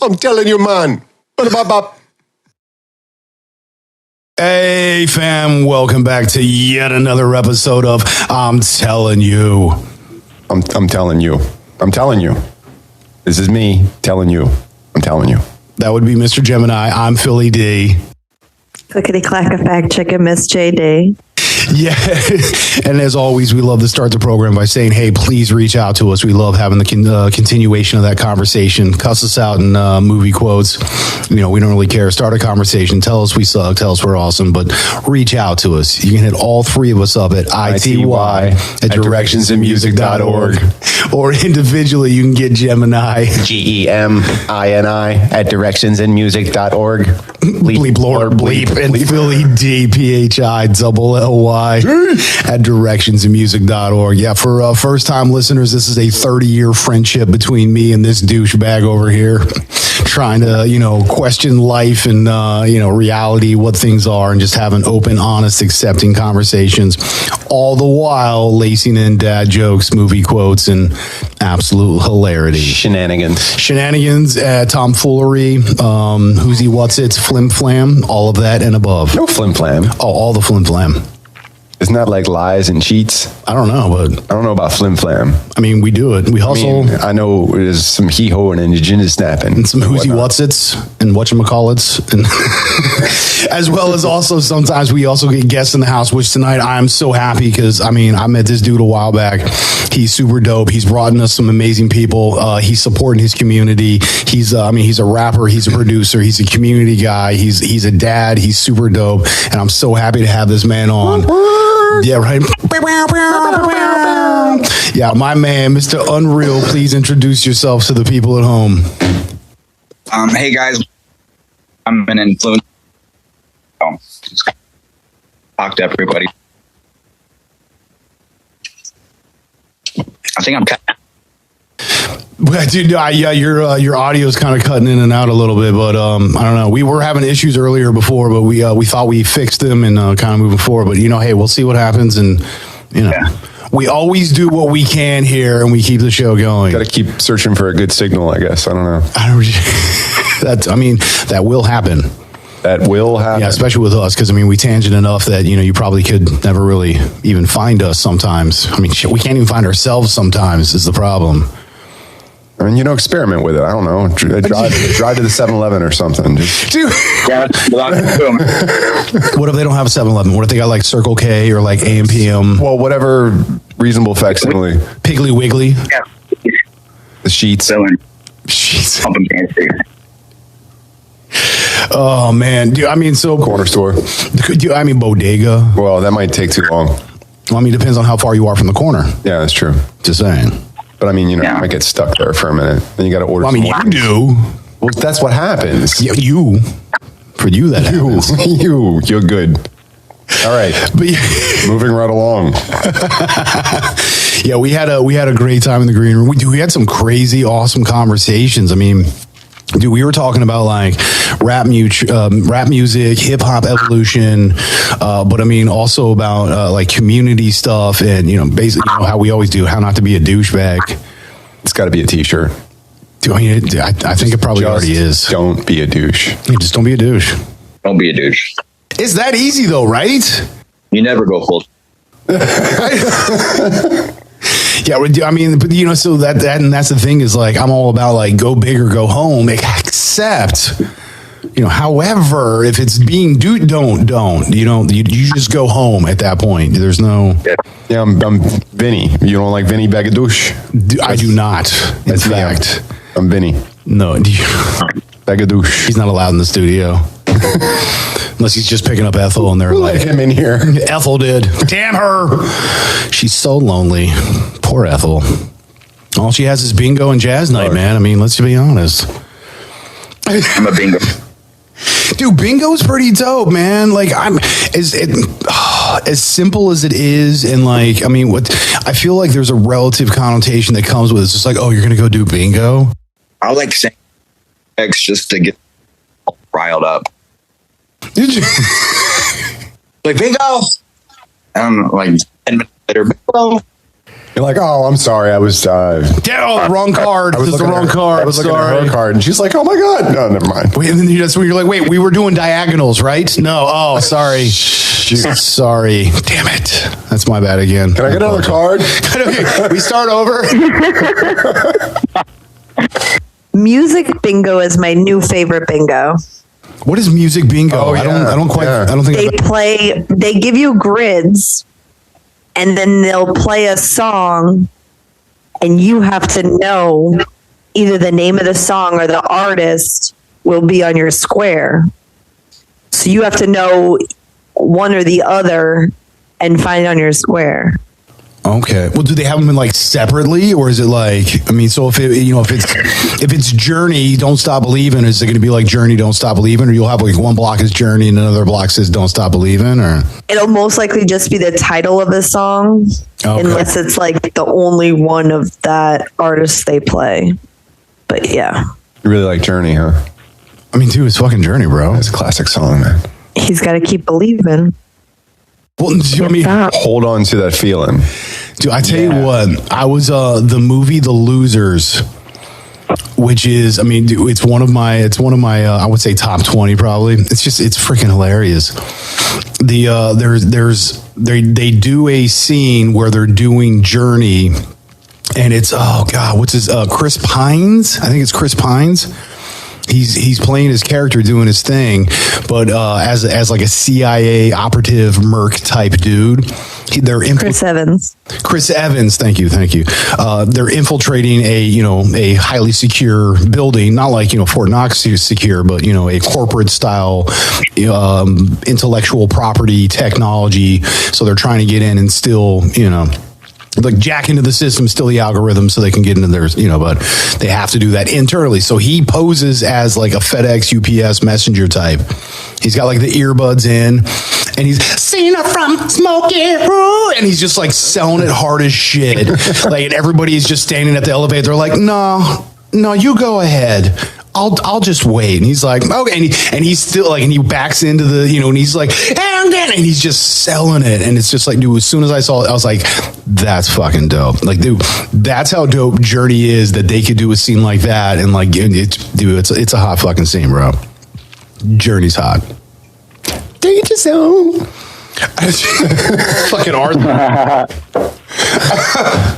I'm telling you, man. Hey, fam. Welcome back to yet another episode of I'm Telling You. I'm telling you. I'm telling you. This is me telling you. I'm telling you. That would be Mr. Gemini. I'm Philly D. Clickety clack a fact chicken, Miss JD. Yeah. And as always, we love to start the program by saying, hey, please reach out to us. We love having the continuation of that conversation. Cuss us out in movie quotes. You know, we don't really care. Start a conversation. Tell us we suck. Tell us we're awesome. But reach out to us. You can hit all three of us up at ity at directionsandmusic.org. Or individually, you can get Gemini. GEMINI at directionsandmusic.org. Bleep, Lord, bleep, and Philly D, PHILLY at directionsandmusic.org. Yeah, for first-time listeners, this is a 30-year friendship between me and this douchebag over here, trying to, question life and, reality, what things are, and just having open, honest, accepting conversations, all the while lacing in dad jokes, movie quotes, and absolute hilarity. Shenanigans, tomfoolery, who's he, what's it, flim flam, all of that and above. No flim flam. Oh, all the flim flam. Isn't that like lies and cheats? I don't know, but I don't know about flim flam. I mean, we do it. We hustle. I know there's some hee-ho and gin snapping. And some who's he, what's it's, and whatchamacallits. And as well as also sometimes we also get guests in the house, which tonight I'm so happy because, I met this dude a while back. He's super dope. He's brought in us some amazing people. He's supporting his community. He's a rapper. He's a producer. He's a community guy. He's a dad. He's super dope. And I'm so happy to have this man on. Yeah, right. Yeah, my man, Mr. Unreal, please introduce yourself to the people at home. Hey guys, I'm an influencer. Talk to everybody. I think I'm Dude, yeah, your audio is kind of cutting in and out a little bit, but I don't know. We were having issues earlier before, but we thought we fixed them and kind of moving forward. But hey, we'll see what happens, and we always do what we can here, and we keep the show going. Got to keep searching for a good signal, I guess. I don't know. That will happen. That will happen. Yeah, especially with us, because we tangent enough that you probably could never really even find us sometimes. We can't even find ourselves sometimes. Is the problem. Experiment with it. I don't know. Drive to the 7-Eleven or something. Dude. What if they don't have a 7-Eleven? What if they got like Circle K or like AM/PM? Well, whatever reasonable facsimile. Piggly Wiggly. Yeah. The sheets. Sheets. Oh man, dude. So corner store. Bodega. Well, that might take too long. Well, it depends on how far you are from the corner. Yeah, that's true. Just saying. But you might get stuck there for a minute. Then you got to order. Well, you do. Well, that's what happens. Yeah, you. For you, that happens. You're good. All right, but moving right along. Yeah, we had a great time in the green room. We had some crazy, awesome conversations. Dude, we were talking about like rap music, hip hop evolution, but also about like community stuff and basically how we always do, how not to be a douchebag. It's got to be a T-shirt. Dude, I think it probably already is. Don't be a douche. Yeah, just don't be a douche. Don't be a douche. It's that easy though, right? You never go full. Yeah, but so that and that's the thing is like I'm all about like go big or go home, except however, if it's being don't you just go home at that point. There's no. Yeah, I'm Vinny. You don't like Vinny Bagadouche? I do not. In fact, I'm Vinny. No, Bagadouche. He's not allowed in the studio. Unless he's just picking up Ethel and they're like, him in here. Ethel did. Damn her. She's so lonely. Poor Ethel. All she has is bingo and jazz night, man. Let's be honest. I'm a bingo. Dude, bingo's pretty dope, man. Like as simple as it is, and like I feel like there's a relative connotation that comes with it. It's just like, oh, you're gonna go do bingo. I like saying X just to get riled up. Did you? Like bingo. Like 10 minutes later, bingo. You're like, oh, I'm sorry. I was wrong card. I was This is the looking wrong at- card. I was looking at Sorry. her card, and she's like, oh my god, no, never mind. Wait, and then you're like, wait, we were doing diagonals, right? No. Oh, sorry. Sorry. Damn it. That's my bad again. Can I get another card? Okay, we start over. Music bingo is my new favorite bingo. What is music bingo? Oh, I yeah. don't quite. Yeah. I don't think. They give you grids, and then they'll play a song, and you have to know either the name of the song or the artist will be on your square. So you have to know one or the other and find it on your square. Okay. Well, do they have them in like separately, or is it like? I mean, so if it's Journey, Don't Stop Believing, is it going to be like Journey, Don't Stop Believing, or you'll have like one block is Journey and another block says Don't Stop Believing, or? It'll most likely just be the title of the song, Okay. unless it's like the only one of that artist they play. But yeah, You really like Journey, huh? I mean, dude, it's fucking Journey, bro. It's a classic song, man. he's got to keep believing. Well, I mean, Hold on to that feeling. dude, I tell you what, I was the movie The Losers, which is, I mean, dude, it's one of my I would say top 20 probably. It's freaking hilarious. They do a scene where they're doing Journey, and it's, oh god, what's his Chris Pines? I think it's Chris Pines. He's playing his character doing his thing, but as like a CIA operative merc type dude. They're Chris Evans. Chris Evans, thank you. They're infiltrating a highly secure building, not like Fort Knox is secure, but a corporate style intellectual property technology. So they're trying to get in and still like jack into the system, still the algorithm, so they can get into theirs, but they have to do that internally. So he poses as like a FedEx, UPS messenger type. He's got like the earbuds in, and he's Cena from Smoky Room, and he's just like selling it hard as shit. Like, and everybody is just standing at the elevator. They're like, no, you go ahead. I'll just wait. And he's like, okay. And he's still like, and he backs into the, and he's like, and he's just selling it. And it's just like, dude, as soon as I saw it, I was like, that's fucking dope. Like, dude, that's how dope Journey is, that they could do a scene like that. And like, it's a hot fucking scene, bro. Journey's hot. Danger Zone. Fucking art.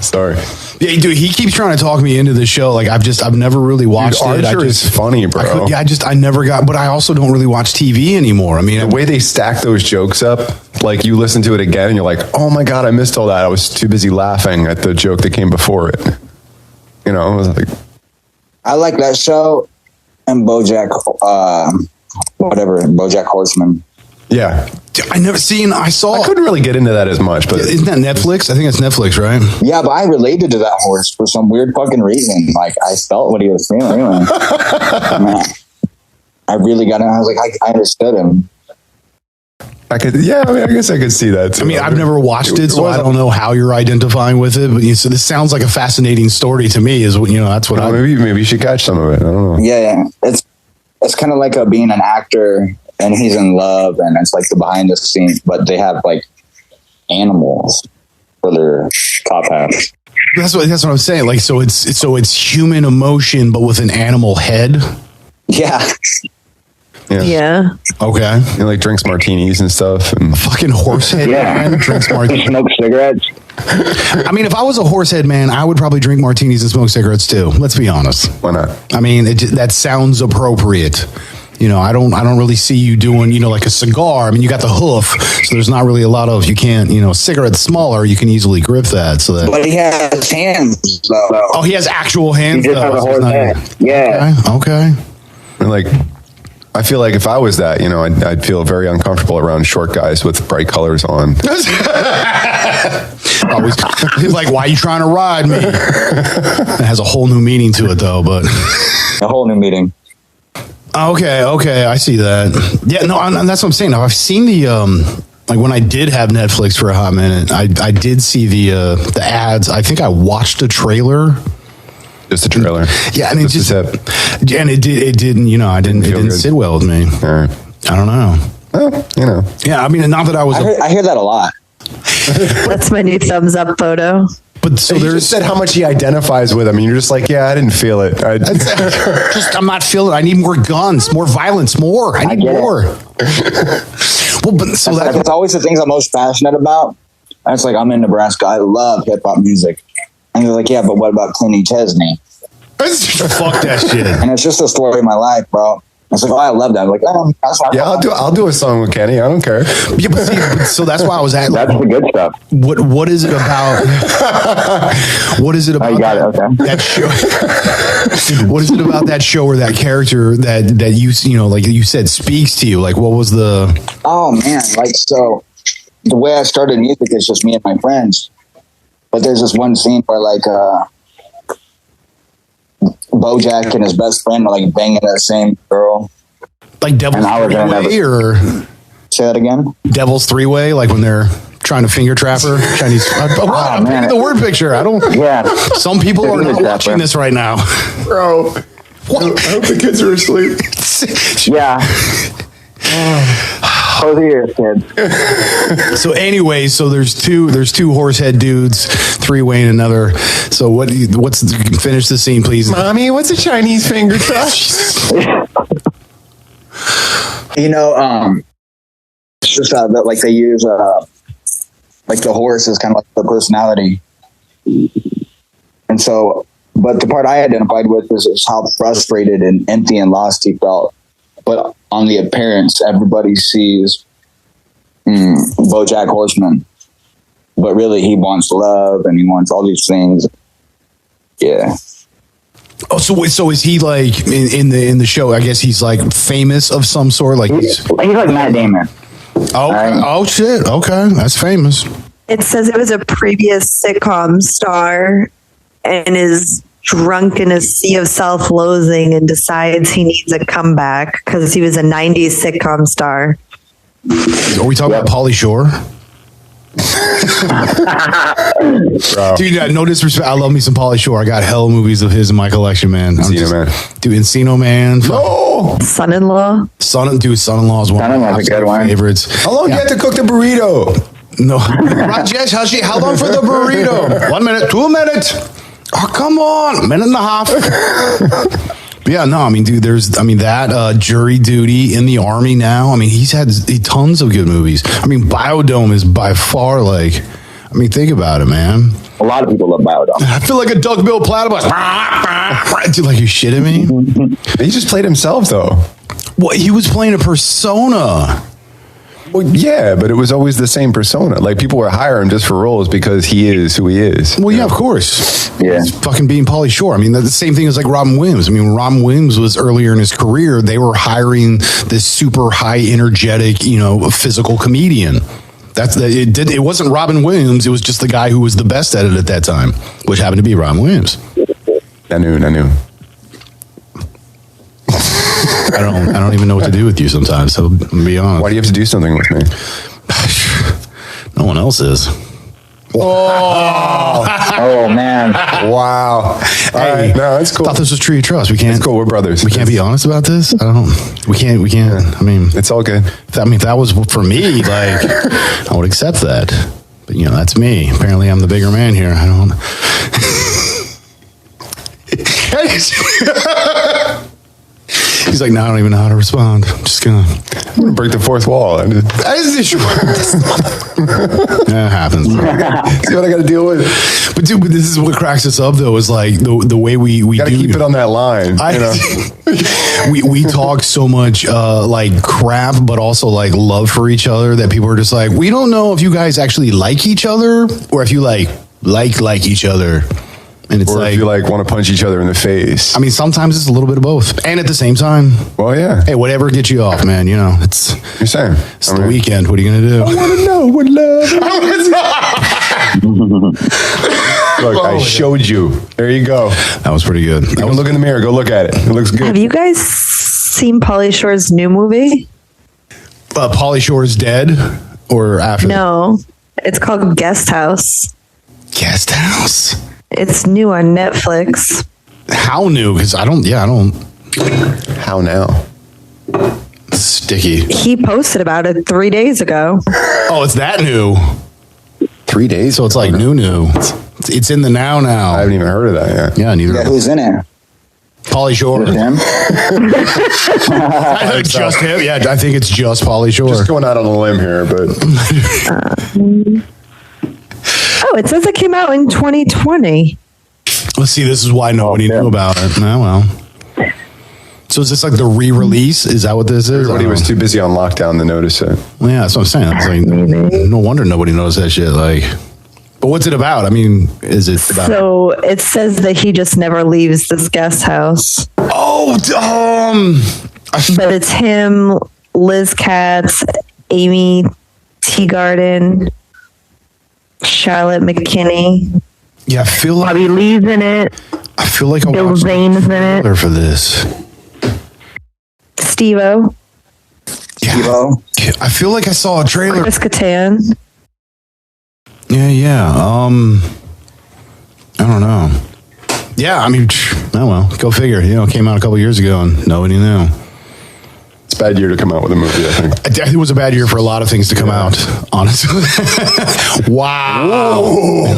Sorry. Yeah, dude, he keeps trying to talk me into the show. Like, I've never really watched it. Archer is funny, bro. I never got, but I also don't really watch TV anymore. I mean, The way they stack those jokes up, like you listen to it again and you're like, oh my God, I missed all that. I was too busy laughing at the joke that came before it. I was like, I like that show and BoJack, BoJack Horseman. yeah. I never seen. I saw. I couldn't really get into that as much, but Isn't that Netflix? I think it's Netflix, right? Yeah, but I related to that horse for some weird fucking reason. Like, I felt what he was feeling. Anyway. Man, I really got it. I was like, I understood him. I could, yeah, I guess I could see that too. I mean, I've never watched it, so I don't know how you're identifying with it. But so this sounds like a fascinating story to me. Is that's what I. Maybe you should catch some of it. I don't know. Yeah. It's kind of like being an actor and he's in love, and it's like the behind the scenes, but they have like animals for their top hat. That's what I'm saying. Like, so it's human emotion, but with an animal head. Yeah. Yeah. Okay. He like drinks martinis and stuff. And Fucking horsehead man drinks martinis. Smoke cigarettes. I mean, if I was a horsehead man, I would probably drink martinis and smoke cigarettes too. Let's be honest. why not? I mean, that sounds appropriate. I don't really see you doing, like a cigar. I mean, you got the hoof, so there's not really a lot of, you can't, cigarette's smaller, you can easily grip that. So that. But he has hands, though. Oh, he has actual hands. He just though, has a so horse it's not- head. Yeah. Okay. And like, I feel like if I was that, I'd feel very uncomfortable around short guys with bright colors on. Always, he's like, why are you trying to ride me? It has a whole new meaning to it, though. But A whole new meeting. okay, I see that. Yeah, no, and that's what I'm saying. Now, I've seen the like when I did have Netflix for a hot minute, I did see the ads. I think I watched a trailer. Just a trailer. Yeah, and it Just a just tip. and it didn't. It feel didn't good. sit well with me. All right. I don't know. Well, Yeah, I mean, not that I was. I hear that a lot. That's my new thumbs up photo. But so You there's just said how much he identifies with him, and you're just like, yeah, I didn't feel it. I'm not feeling. I need more guns, more violence, more. I need get it. more. Well, but so Like, it's always the things I'm most passionate about. And it's like, I'm in Nebraska. I love hip hop music. And they're like, yeah, but what about Clinty Chesney? fuck that shit. And it's just a story of my life, bro. It's like, oh, I love that. I'm like, oh, that's not Yeah, I'll do a song with Kenny. I don't care. Yeah, but see, so that's why I was at. That's the good stuff. What is it about? What is it about? Oh, you got it. Okay. That show? What is it about that show or that character that you know, like you said, speaks to you? Like, what was the? Oh man, like, so the way I started music is just me and my friends. But there's this one scene where like Bojack and his best friend are like banging the same girl. Like Devil's And I was gonna Three-Way or Say that again? Devil's Three-Way, like when they're trying to finger trap her. Chinese. I'm man. thinking the word picture. I don't. Yeah. Some people are Finger not trapper. watching this right now. Bro, I hope the kids are asleep. Yeah. Close your ears, kids. So anyway, so there's two horsehead dudes, three-way and another. So what's finish the scene, please? Mommy, what's a Chinese finger trap? You know, it's just that like they use like the horse is kind of like the personality. And so, but the part I identified with is how frustrated and empty and lost he felt. But on the appearance, everybody sees BoJack Horseman, but really he wants love and he wants all these things. Yeah. Oh, so is he like in the show? I guess he's like famous of some sort. Like He's like Matt Damon. oh shit. Okay, that's famous. It says it was a previous sitcom star and is drunk in a sea of self-loathing and decides he needs a comeback because he was a 90s sitcom star. Are we talking about Pauly Shore? Bro. Dude, no disrespect. I love me some Pauly Shore. I got hell movies of his in my collection, man. Encino Man. Dude, Encino Man. Oh, Son-in-law. Son-in-law is one of my Son-in-law's a good one. favorites. how long do you have to cook the burrito? No, Rajesh, how long for the burrito? 1 minute, 2 minutes. Oh, come on, minute and a half. But yeah, no, I mean, dude, that Jury Duty in the Army now. I mean, he's had tons of good movies. I mean, Biodome is by far think about it, man. A lot of people love Biodome. I feel like a duckbill platypus. Dude, like, you shitting me? He just played himself, though. Well, he was playing a persona. Well, yeah, but it was always the same persona. Like, people were hiring him just for roles because he is who he is. Well, yeah, of course. Yeah. He's fucking being Pauly Shore. I mean, that's the same thing as like Robin Williams. I mean, when Robin Williams was earlier in his career, they were hiring this super high energetic, physical comedian. It wasn't Robin Williams. It was just the guy who was the best at it at that time, which happened to be Robin Williams. I knew. I don't even know what to do with you sometimes. So I'm gonna be honest. Why do you have to do something with me? No one else is. Oh man. Wow. Hey, All right. No, that's cool. Thought this was Tree of Trust. We can't. It's cool. We're brothers. We can't be honest about this. We can't. I mean, It's all good. if that was for me, like, I would accept that. But that's me. Apparently, I'm the bigger man here. I don't. He's like, no, I don't even know how to respond. I'm just gonna Break the fourth wall. That happens. See what I got to deal with. But dude, this is what cracks us up though, is like the way we Got to do keep it on that line. we talk so much like crap, but also like love for each other that people are just like, we don't know if you guys actually like each other or if you like each other. And it's Or like, if you want to punch each other in the face. I mean, sometimes it's a little bit of both, and at the same time, Well, yeah. hey, whatever gets you off, man. It's You're saying. the weekend. What are you gonna do? I want to know what love is. Look, I showed you. There you go. That was pretty good. Go look in the mirror. Go look at it. It looks good. Have you guys seen Pauly Shore's new movie? Pauly Shore's dead, or after? No. It's called Guest House. Guest House. It's new on Netflix. How new? Because I don't. How now? Sticky. He posted about it 3 days ago. Oh, it's that new. 3 days. So it's like new. It's in the now. I haven't even heard of that yet. Yeah, neither. Yeah, who's in it? Pauly Shore. Just him? I think just him. Yeah, I think it's just Pauly Shore. Just going out on a limb here, but Oh, it says it came out in 2020. Let's see. This is why nobody knew about it. Oh, well. So is this like the re-release? Is that what this is? everybody was too busy on lockdown to notice it. Well, yeah, that's what I'm saying. It's like, no wonder nobody knows that shit. Like, but what's it about? I mean, is it about? So it says that he just never leaves this guest house. But it's him, Liz Katz, Amy Teagarden, Charlotte McKinney. Yeah, I feel like Bobby Lee's in it. I feel like I Bill watched Zane's in it. trailer for this. Steve-O, Steve-O? I feel like I saw a trailer. Chris Kattan. Yeah. I don't know. Yeah, I mean, oh well, go figure. You know, it came out a couple years ago and nobody knew. It's a bad year to come out with a movie, I think. I think it was a bad year for a lot of things to come out, honestly. Wow. Whoa.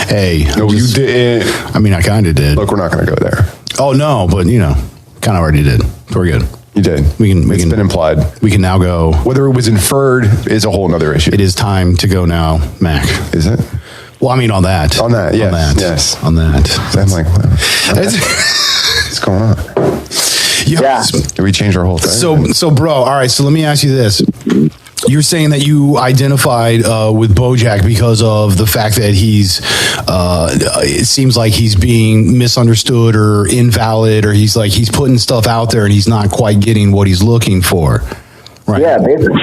Hey. No, you didn't. I mean, I kind of did. Look, we're not going to go there. Oh, no, but, you know, kind of already did. We're good. You did. It's been implied. We can now go. Whether it was inferred is a whole nother issue. It is time to go now, Mac. Is it? Well, I mean, on that. On that, yes. On that. Yes. On that. So I'm like, what's going on? Yeah. Did we change our whole thing? So, bro, all right, so let me ask you this. You're saying that you identified with Bojack because of the fact that he's, it seems like he's being misunderstood or invalid, or he's putting stuff out there and he's not quite getting what he's looking for. Right. Yeah, basically.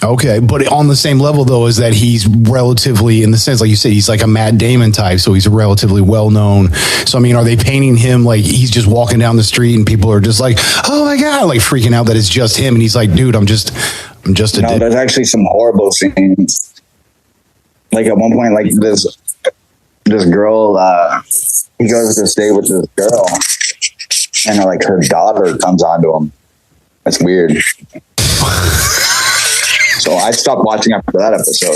Okay, but on the same level though is that he's relatively, in the sense like you said, he's like a Matt Damon type, so he's relatively well known. So I mean, are they painting him like he's just walking down the street and people are just like, oh my god, like freaking out that it's just him, and he's like, dude, I'm just a No, dick. there's actually some horrible scenes. Like at one point, like this girl, he goes to stay with this girl, and like her daughter comes onto him. That's weird. So I stopped watching after that episode.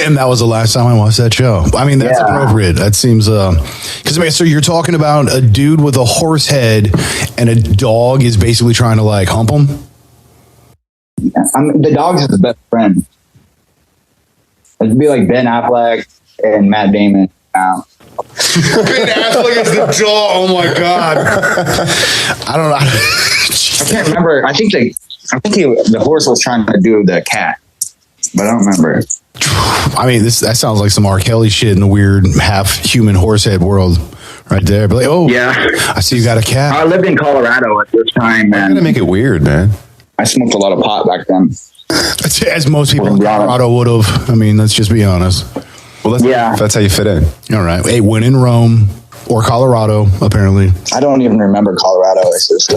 And that was the last time I watched that show. I mean, that's appropriate. That seems because so you're talking about a dude with a horse head and a dog is basically trying to like hump him. Yeah. The dog's his best friend. It'd be like Ben Affleck and Matt Damon. Ben Affleck is the dog. Oh my god! I don't know. I can't remember. I think the horse was trying to do the cat, but I don't remember. I mean, that sounds like some R. Kelly shit in the weird half human horse head world, right there. But like, oh Yeah. I see you got a cat. I lived in Colorado at this time, I'm going to and make it weird, man. I smoked a lot of pot back then. As most people in Colorado would have. I mean, let's just be honest. Well, that's how you fit in. All right. Hey, when in Rome or Colorado, apparently. I don't even remember Colorado. It's just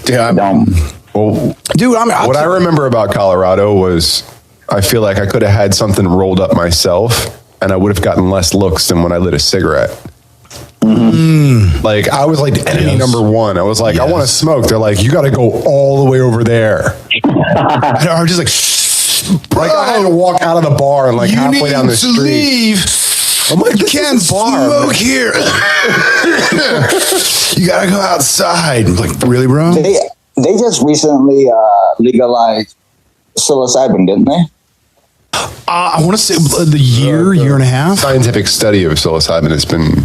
dumb. Well, Dude, what I remember about Colorado was I feel like I could have had something rolled up myself and I would have gotten less looks than when I lit a cigarette. Mm. Like I was like enemy number one. I was like, I want to Yes. smoke. They're like, you got to go all the way over there. I was just Like I had to walk out of the bar and like you halfway need down the to street. leave. I'm like, You can't smoke here. You gotta go outside. I'm like, really, bro? They just recently legalized psilocybin, didn't they? I want to say the year and a half. Scientific study of psilocybin has been.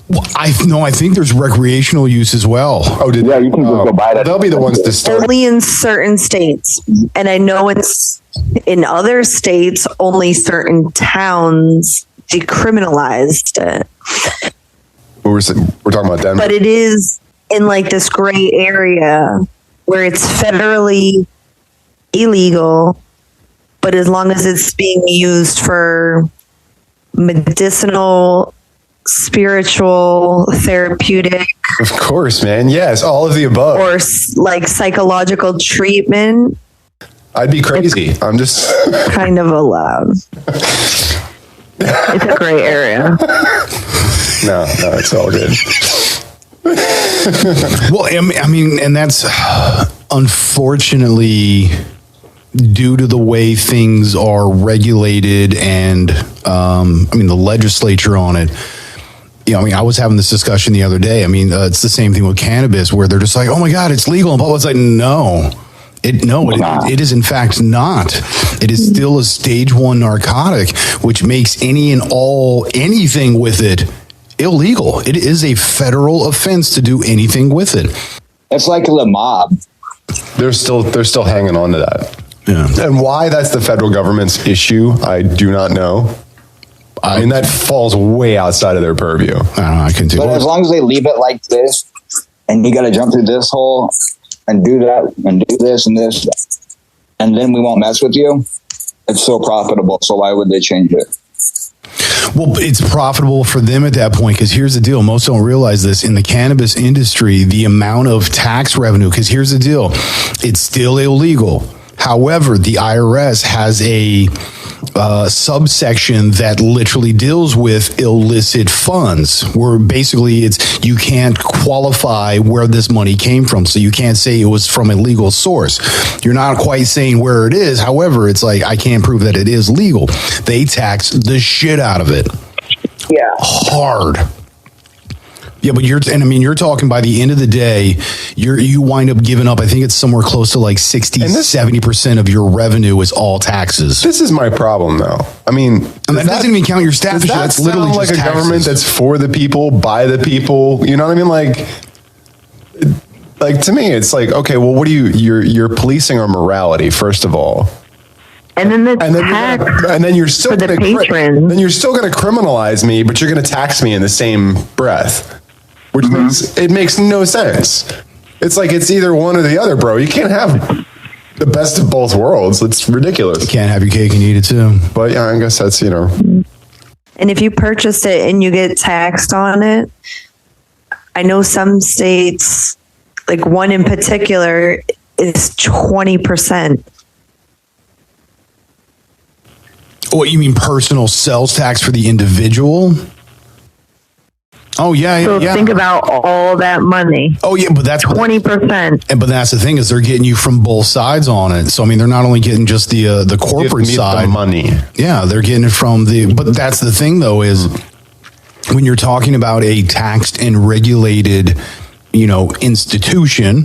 Well, I think there's recreational use as well. Oh, did Yeah, you can just go buy that. They'll be the ones to start. Only in certain states. And I know it's in other states, only certain towns decriminalized it. We're talking about Denver. But it is in like this gray area where it's federally illegal, but as long as it's being used for medicinal, spiritual, therapeutic, Of course, man. Yes, all of the above. or like psychological treatment, I'd be crazy. I'm just. kind of allowed. It's a gray area. No, it's all good. Well, I mean, and that's unfortunately due to the way things are regulated and, the legislature on it. I was having this discussion the other day. It's the same thing with cannabis where they're just like, oh my God, it's legal. And it's like, no. It is in fact not. It is still a stage 1 narcotic, which makes any and all anything with it illegal. It is a federal offense to do anything with it. It's like the mob. They're still hanging on to that. Yeah. And why that's the federal government's issue, I do not know. That falls way outside of their purview. I don't know. I can do But as long as they leave it like this, and you got to jump through this hole and do that and do this and this, and then we won't mess with you, it's so profitable. So why would they change it? Well, it's profitable for them at that point because here's the deal. Most don't realize this. In the cannabis industry, the amount of tax revenue, because here's the deal. It's still illegal. However, the IRS has a subsection that literally deals with illicit funds, where basically you can't qualify where this money came from. So you can't say it was from a legal source. You're not quite saying where it is. However, it's like, I can't prove that it is legal. They tax the shit out of it. Yeah. Hard. Yeah, but you're talking by the end of the day, you wind up giving up, I think it's somewhere close to like 70% of your revenue is all taxes. This is my problem, though. And that doesn't even count your staff. Does that That's literally sound like just a taxes. government that's for the people, by the people? You know what I mean? Like to me, it's like, okay, well, what do you're policing our morality, first of all. And then the And then you're still for the gonna patrons. then you're still going to criminalize me, but you're going to tax me in the same breath, which makes no sense. It's like it's either one or the other, bro. You can't have the best of both worlds. It's ridiculous. You can't have your cake and eat it too. But yeah, I guess that's And if you purchase it and you get taxed on it, I know some states, like one in particular, is 20%. What, you mean personal sales tax for the individual? Oh yeah, So yeah. think about all that money. Oh yeah, but that's 20%. But that's the thing, is they're getting you from both sides on it. So they're not only getting just the corporate side, the money. Yeah, they're getting it from the. But that's the thing, though, is when you're talking about a taxed and regulated, institution,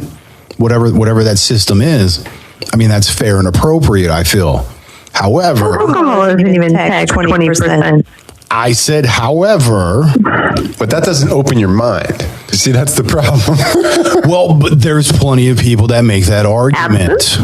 whatever that system is. That's fair and appropriate, I feel. However, Alcohol isn't even taxed 20%. I said, however, But that doesn't open your mind. You see, that's the problem. well, but there's plenty of people that make that argument.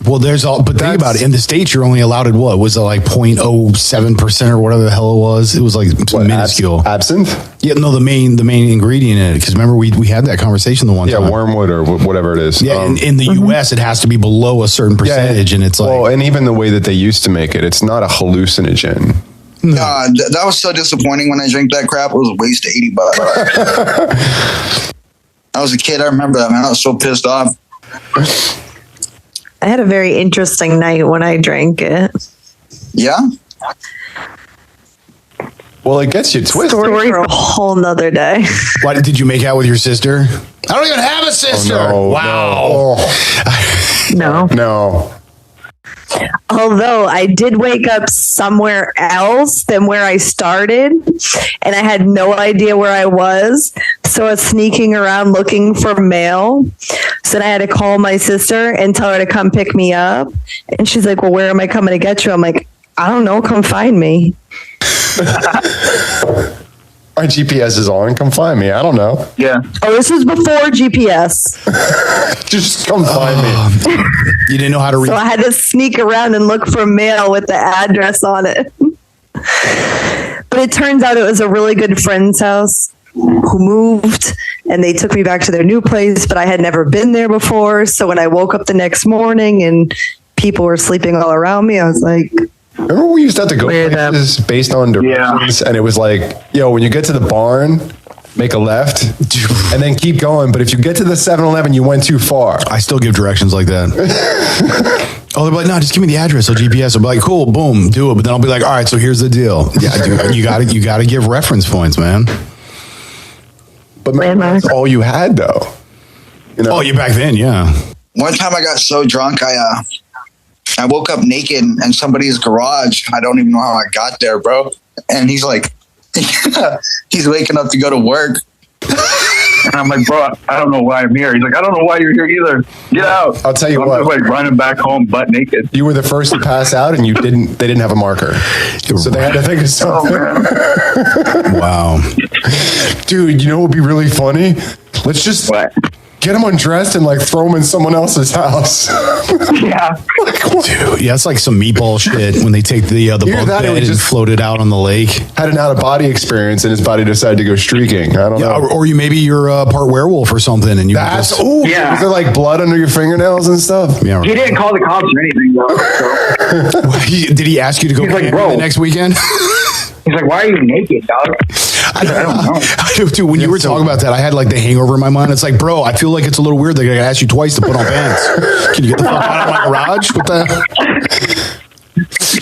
Well, but think about it. In the States, you're only allowed at what? Was it like 0.07% or whatever the hell it was? It was like minuscule. Absinthe? Yeah, no, the main ingredient in it. Because remember, we had that conversation the one time. Yeah, wormwood or whatever it is. Yeah, in the U.S., it has to be below a certain percentage, and it's like... Well, and even the way that they used to make it, it's not a hallucinogen. That was so disappointing when I drank that crap. It was a waste of $80. I was a kid. I remember that, man. I was so pissed off. I had a very interesting night when I drank it. Yeah? Well, it gets you twisted. Story for a whole nother day. Why did you make out with your sister? I don't even have a sister. Oh, no, Wow. No. Although I did wake up somewhere else than where I started, and I had no idea where I was. So I was sneaking around looking for mail. So then I had to call my sister and tell her to come pick me up. And she's like, well, where am I coming to get you? I'm like, I don't know. Come find me. My GPS is on. Come find me. I don't know. Yeah. Oh, this was before GPS. Just come find me. You didn't know how to read. So I had to sneak around and look for mail with the address on it. But it turns out it was a really good friend's house who moved, and they took me back to their new place, but I had never been there before. So when I woke up the next morning and people were sleeping all around me, I was like... Remember we used to have to go Weird places based on directions, and it was like, when you get to the barn, make a left, and then keep going. But if you get to the 7-Eleven, you went too far. I still give directions like that. They're like, no, just give me the address or GPS. I'll be like, cool, boom, do it. But then I'll be like, all right, so here's the deal. Yeah, dude, you gotta give reference points, man. But man, that's all you had, though. Oh, you back then, yeah. One time I got so drunk, I woke up naked in somebody's garage. I don't even know how I got there, bro. And he's like, he's waking up to go to work. And I'm like, bro, I don't know why I'm here. He's like, I don't know why you're here either. Get out. I'll tell you I'm what. just, like running back home butt naked. You were the first to pass out, and they didn't have a marker, so they had to think of something. Wow. Dude, you know what would be really funny? Let's just get him undressed and like throw him in someone else's house. Yeah. Dude, yeah, it's like some meatball shit when they take the bunk that, bed or and just- float it out on the lake. Had an out-of-body experience, and his body decided to go streaking. I don't Yeah, know. or you maybe you're part werewolf or something, and you That's just Yeah. Was there like blood under your fingernails and stuff? yeah. He didn't call the cops or anything, though. So Did he ask you to go He's like, camping bro. the next weekend? he's like, why are you naked, dog? I don't know. I do too. When you were talking about that, I had like the hangover in my mind. It's like, bro, I feel like it's a little weird that I gotta ask you twice to put on pants. Can you get the fuck out of my garage? What the?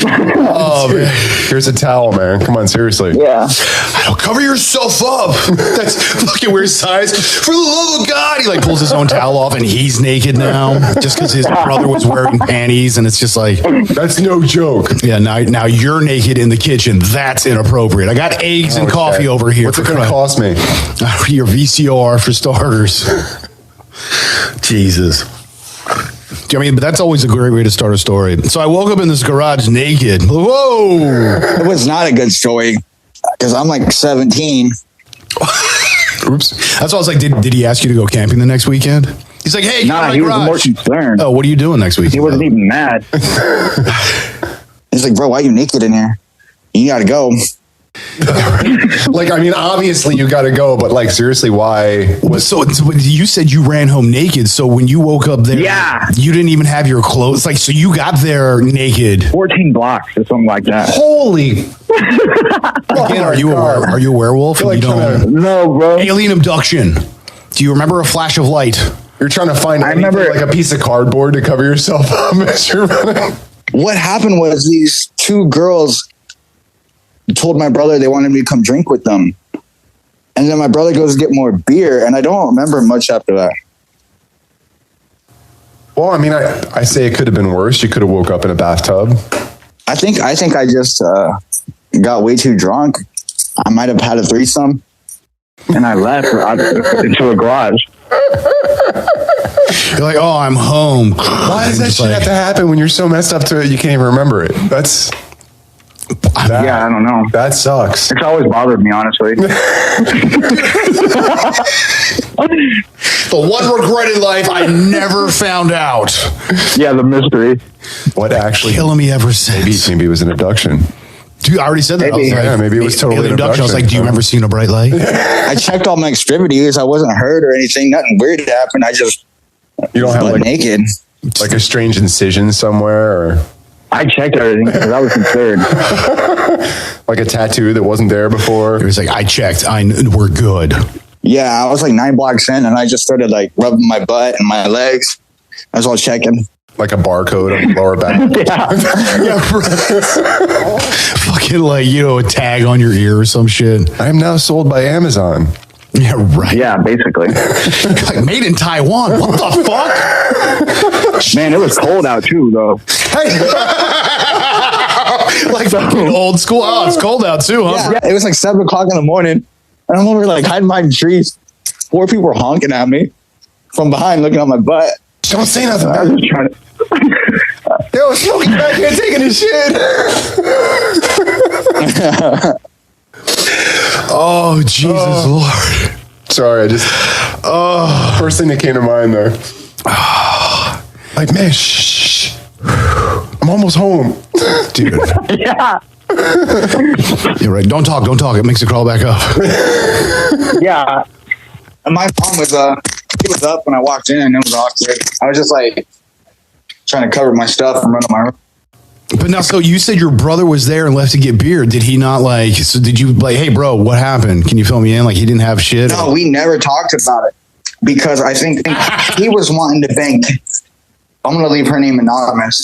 Oh man, Here's a towel, man. Come on, seriously. Yeah. I don't cover yourself up. That's fucking weird size. For the love of God, he like pulls his own towel off and he's naked now, just because his brother was wearing panties, and it's just like, That's no joke. yeah, now you're naked in the kitchen. That's inappropriate. I got eggs and coffee over here. What's it going to cost me? Your VCR for starters. Jesus. I mean, but that's always a great way to start a story. So I woke up in this garage naked. Whoa. It was not a good story because I'm like 17. Oops. That's why I was like, did he ask you to go camping the next weekend? He's like, hey, Nah, my he was garage. more concerned. Oh, what are you doing next week? He wasn't even mad. He's like, bro, why are you naked in here? You got to go. Like, I mean, obviously you got to go, but like, seriously, why? So you said you ran home naked. So when you woke up there, Yeah. you didn't even have your clothes. Like, so you got there naked. 14 blocks or something like that. Holy. Again, are you a werewolf? You're And like you don't trying to- No, bro. alien abduction. Do you remember a flash of light? You're trying to find remember- like a piece of cardboard to cover yourself up as you're running. What happened was these two girls told my brother they wanted me to come drink with them. And then my brother goes to get more beer, and I don't remember much after that. Well, I mean, I say it could have been worse. You could have woke up in a bathtub. I think I just got way too drunk. I might have had a threesome. And I left into a garage. You're like, oh, I'm home. Why does that Just shit like- have to happen when you're so messed up to it you can't even remember it? That, Yeah, I don't know. that sucks. It's always bothered me, honestly. The one regret in life I never found out. Yeah, the mystery. What actually? Killing me ever since. Maybe it was an abduction. Dude, I already said that. I was Maybe. like, Yeah, maybe it was totally alien an abduction. I was like, do you abduction. remember seeing a bright light? I checked all my extremities. I wasn't hurt or anything. Nothing weird happened. I just You don't have butt like naked. a strange incision somewhere, or I checked everything because I was concerned. like a tattoo that wasn't there before. It was like, I checked. We're good. Yeah, I was like 9 blocks in, and I just started like rubbing my butt and my legs. I was all checking. Like a barcode on the lower back. Yeah, fucking like, a tag on your ear or some shit. I am now sold by Amazon. Yeah, right. Yeah, basically. Like, made in Taiwan. What the fuck? Man, it was cold out too, though. Like fucking old school. Oh, it's cold out too, huh? Yeah, it was like 7 o'clock in the morning, and I'm over like hiding behind trees. 4 people were honking at me from behind, looking at my butt. Don't say nothing. I was just trying to. Yo, Smokey back here taking his shit. Oh, Jesus Lord. Sorry, I just. First thing that came to mind there. Like, man, shh. I'm almost home. Dude. Yeah. You're right. Don't talk. It makes it crawl back up. Yeah. And my phone was it was up when I walked in, and it was awkward. I was just like trying to cover my stuff and run to my room. But now, so you said your brother was there and left to get beer. Did he not like, so did you like, hey, bro, what happened? Can you fill me in? Like, he didn't have shit? No, we never talked about it because I think he was wanting to bank. I'm going to leave her name anonymous.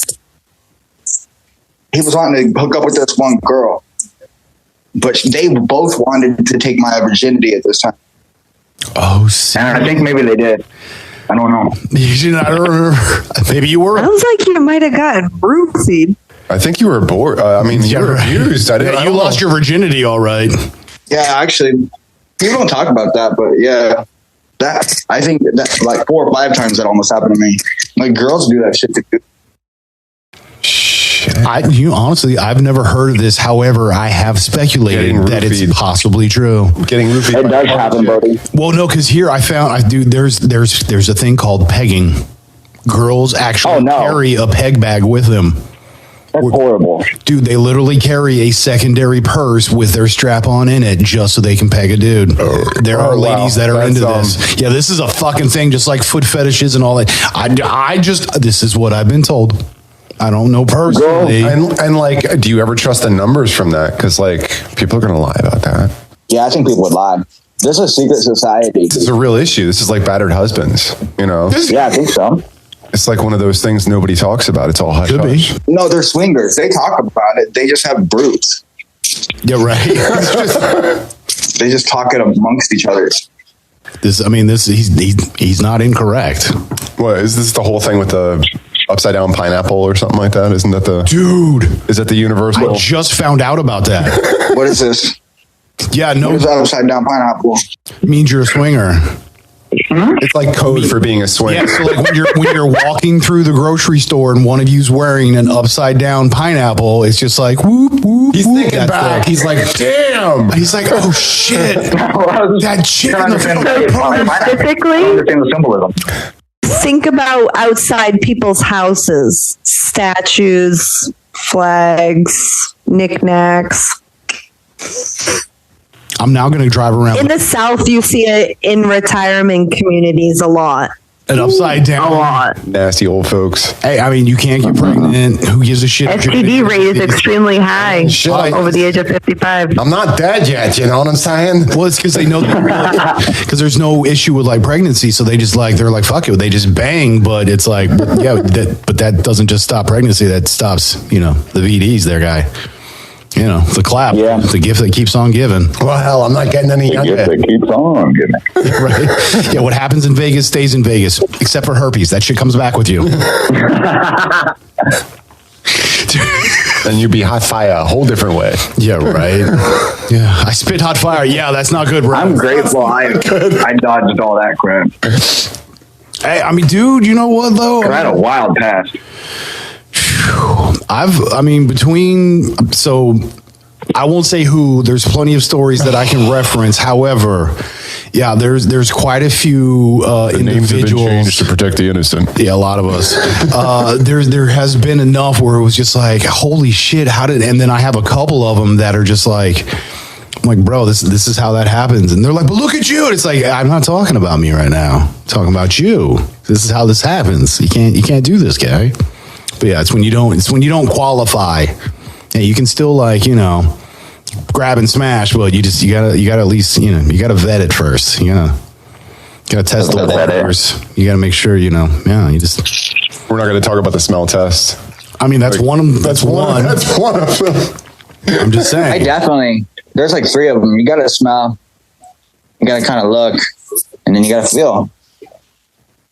He was wanting to hook up with this one girl, but they both wanted to take my virginity at this time. Oh, And I think maybe they did. I don't know. I don't remember. Maybe you were. Sounds like you might have gotten roofied. I think you were bored. I mean, you were abused. You lost your virginity, all right. Yeah, actually, people don't talk about that, but yeah, I think that like 4 or 5 times that almost happened to me. Like girls do that shit too. Honestly, I've never heard of this. However, I have speculated that it's possibly true. Getting roofied. It does happen, buddy. Well, no, because here there's a thing called pegging. Girls actually carry a peg bag with them. That's horrible. Dude, they literally carry a secondary purse with their strap on in it just so they can peg a dude. There are ladies that are into this. Yeah, this is a fucking thing, just like foot fetishes and all that. This is what I've been told. I don't know personally. And like, do you ever trust the numbers from that? Because like, people are going to lie about that. Yeah, I think people would lie. This is a secret society. This is a real issue. This is like battered husbands, you know? Yeah, I think so. It's like one of those things nobody talks about. It's all hush hush. No, they're swingers. They talk about it. They just have brutes. Yeah, right. They just talk it amongst each other. He's not incorrect. What is this? The whole thing with the upside down pineapple or something like that? Isn't that the dude? Is that the universal? I just found out about that. What is this? Yeah, no. What is upside down pineapple? Means you're a swinger. It's like code for being a swinger. Yeah, so like when you're walking through the grocery store and one of you's wearing an upside down pineapple, it's just like whoop whoop. He's thinking back. He's like, damn. He's like, oh shit, that chick in the Specifically, understand the symbolism. think about outside people's houses, statues, flags, knickknacks. I'm now going to drive around. In the South, you see it in retirement communities a lot. An upside down. A lot. Nasty old folks. Hey, I mean, you can't get pregnant. Who gives a shit? STD rate is extremely high over the age of 55. I'm not dead yet, you know what I'm saying? Well, it's because they know because there's no issue with like pregnancy, so they just like they're like fuck it, they just bang. But it's like but that doesn't just stop pregnancy. That stops the VDs, there, guy. The clap. Yeah. It's the gift that keeps on giving. Well, hell, I'm not getting any younger. The gift that keeps on giving. Right. Yeah, what happens in Vegas stays in Vegas, except for herpes. That shit comes back with you. And you'd be hot fire a whole different way. Yeah, right. Yeah, I spit hot fire. Yeah, that's not good, bro. I'm grateful I dodged all that crap. Hey, I mean, dude, you know what, though? I had a wild past. I won't say who. There's plenty of stories that I can reference. However, yeah, there's quite a few the names have been changed to protect the innocent. Yeah, a lot of us. There has been enough where it was just like, holy shit, how did? And then I have a couple of them that are just like, I'm like, bro, this is how that happens. And they're like, but look at you. And it's like, I'm not talking about me right now. I'm talking about you. This is how this happens. You can't do this, guy. But yeah, it's when you don't qualify. Hey, you can still grab and smash, but you gotta at least you gotta vet it first. You gotta test the waters. You gotta make sure you just. We're not gonna talk about the smell test. I mean, that's one. That's one of them. I'm just saying. There's like 3 of them. You gotta smell. You gotta kind of look, and then you gotta feel.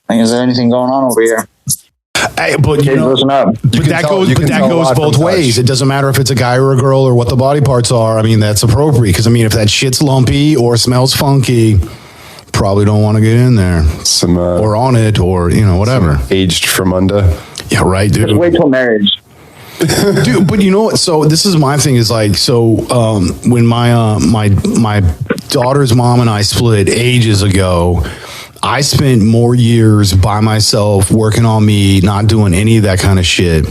Like, is there anything going on over here? Hey, but listen up. That goes both ways. It doesn't matter if it's a guy or a girl or what the body parts are. I mean, that's appropriate because if that shit's lumpy or smells funky, probably don't want to get in there. Or on it or whatever. Aged from under. Yeah, right, dude. Just wait till marriage. Dude, but you know what? So this is my thing. Is like when my daughter's mom and I split ages ago. I spent more years by myself working on me, not doing any of that kind of shit.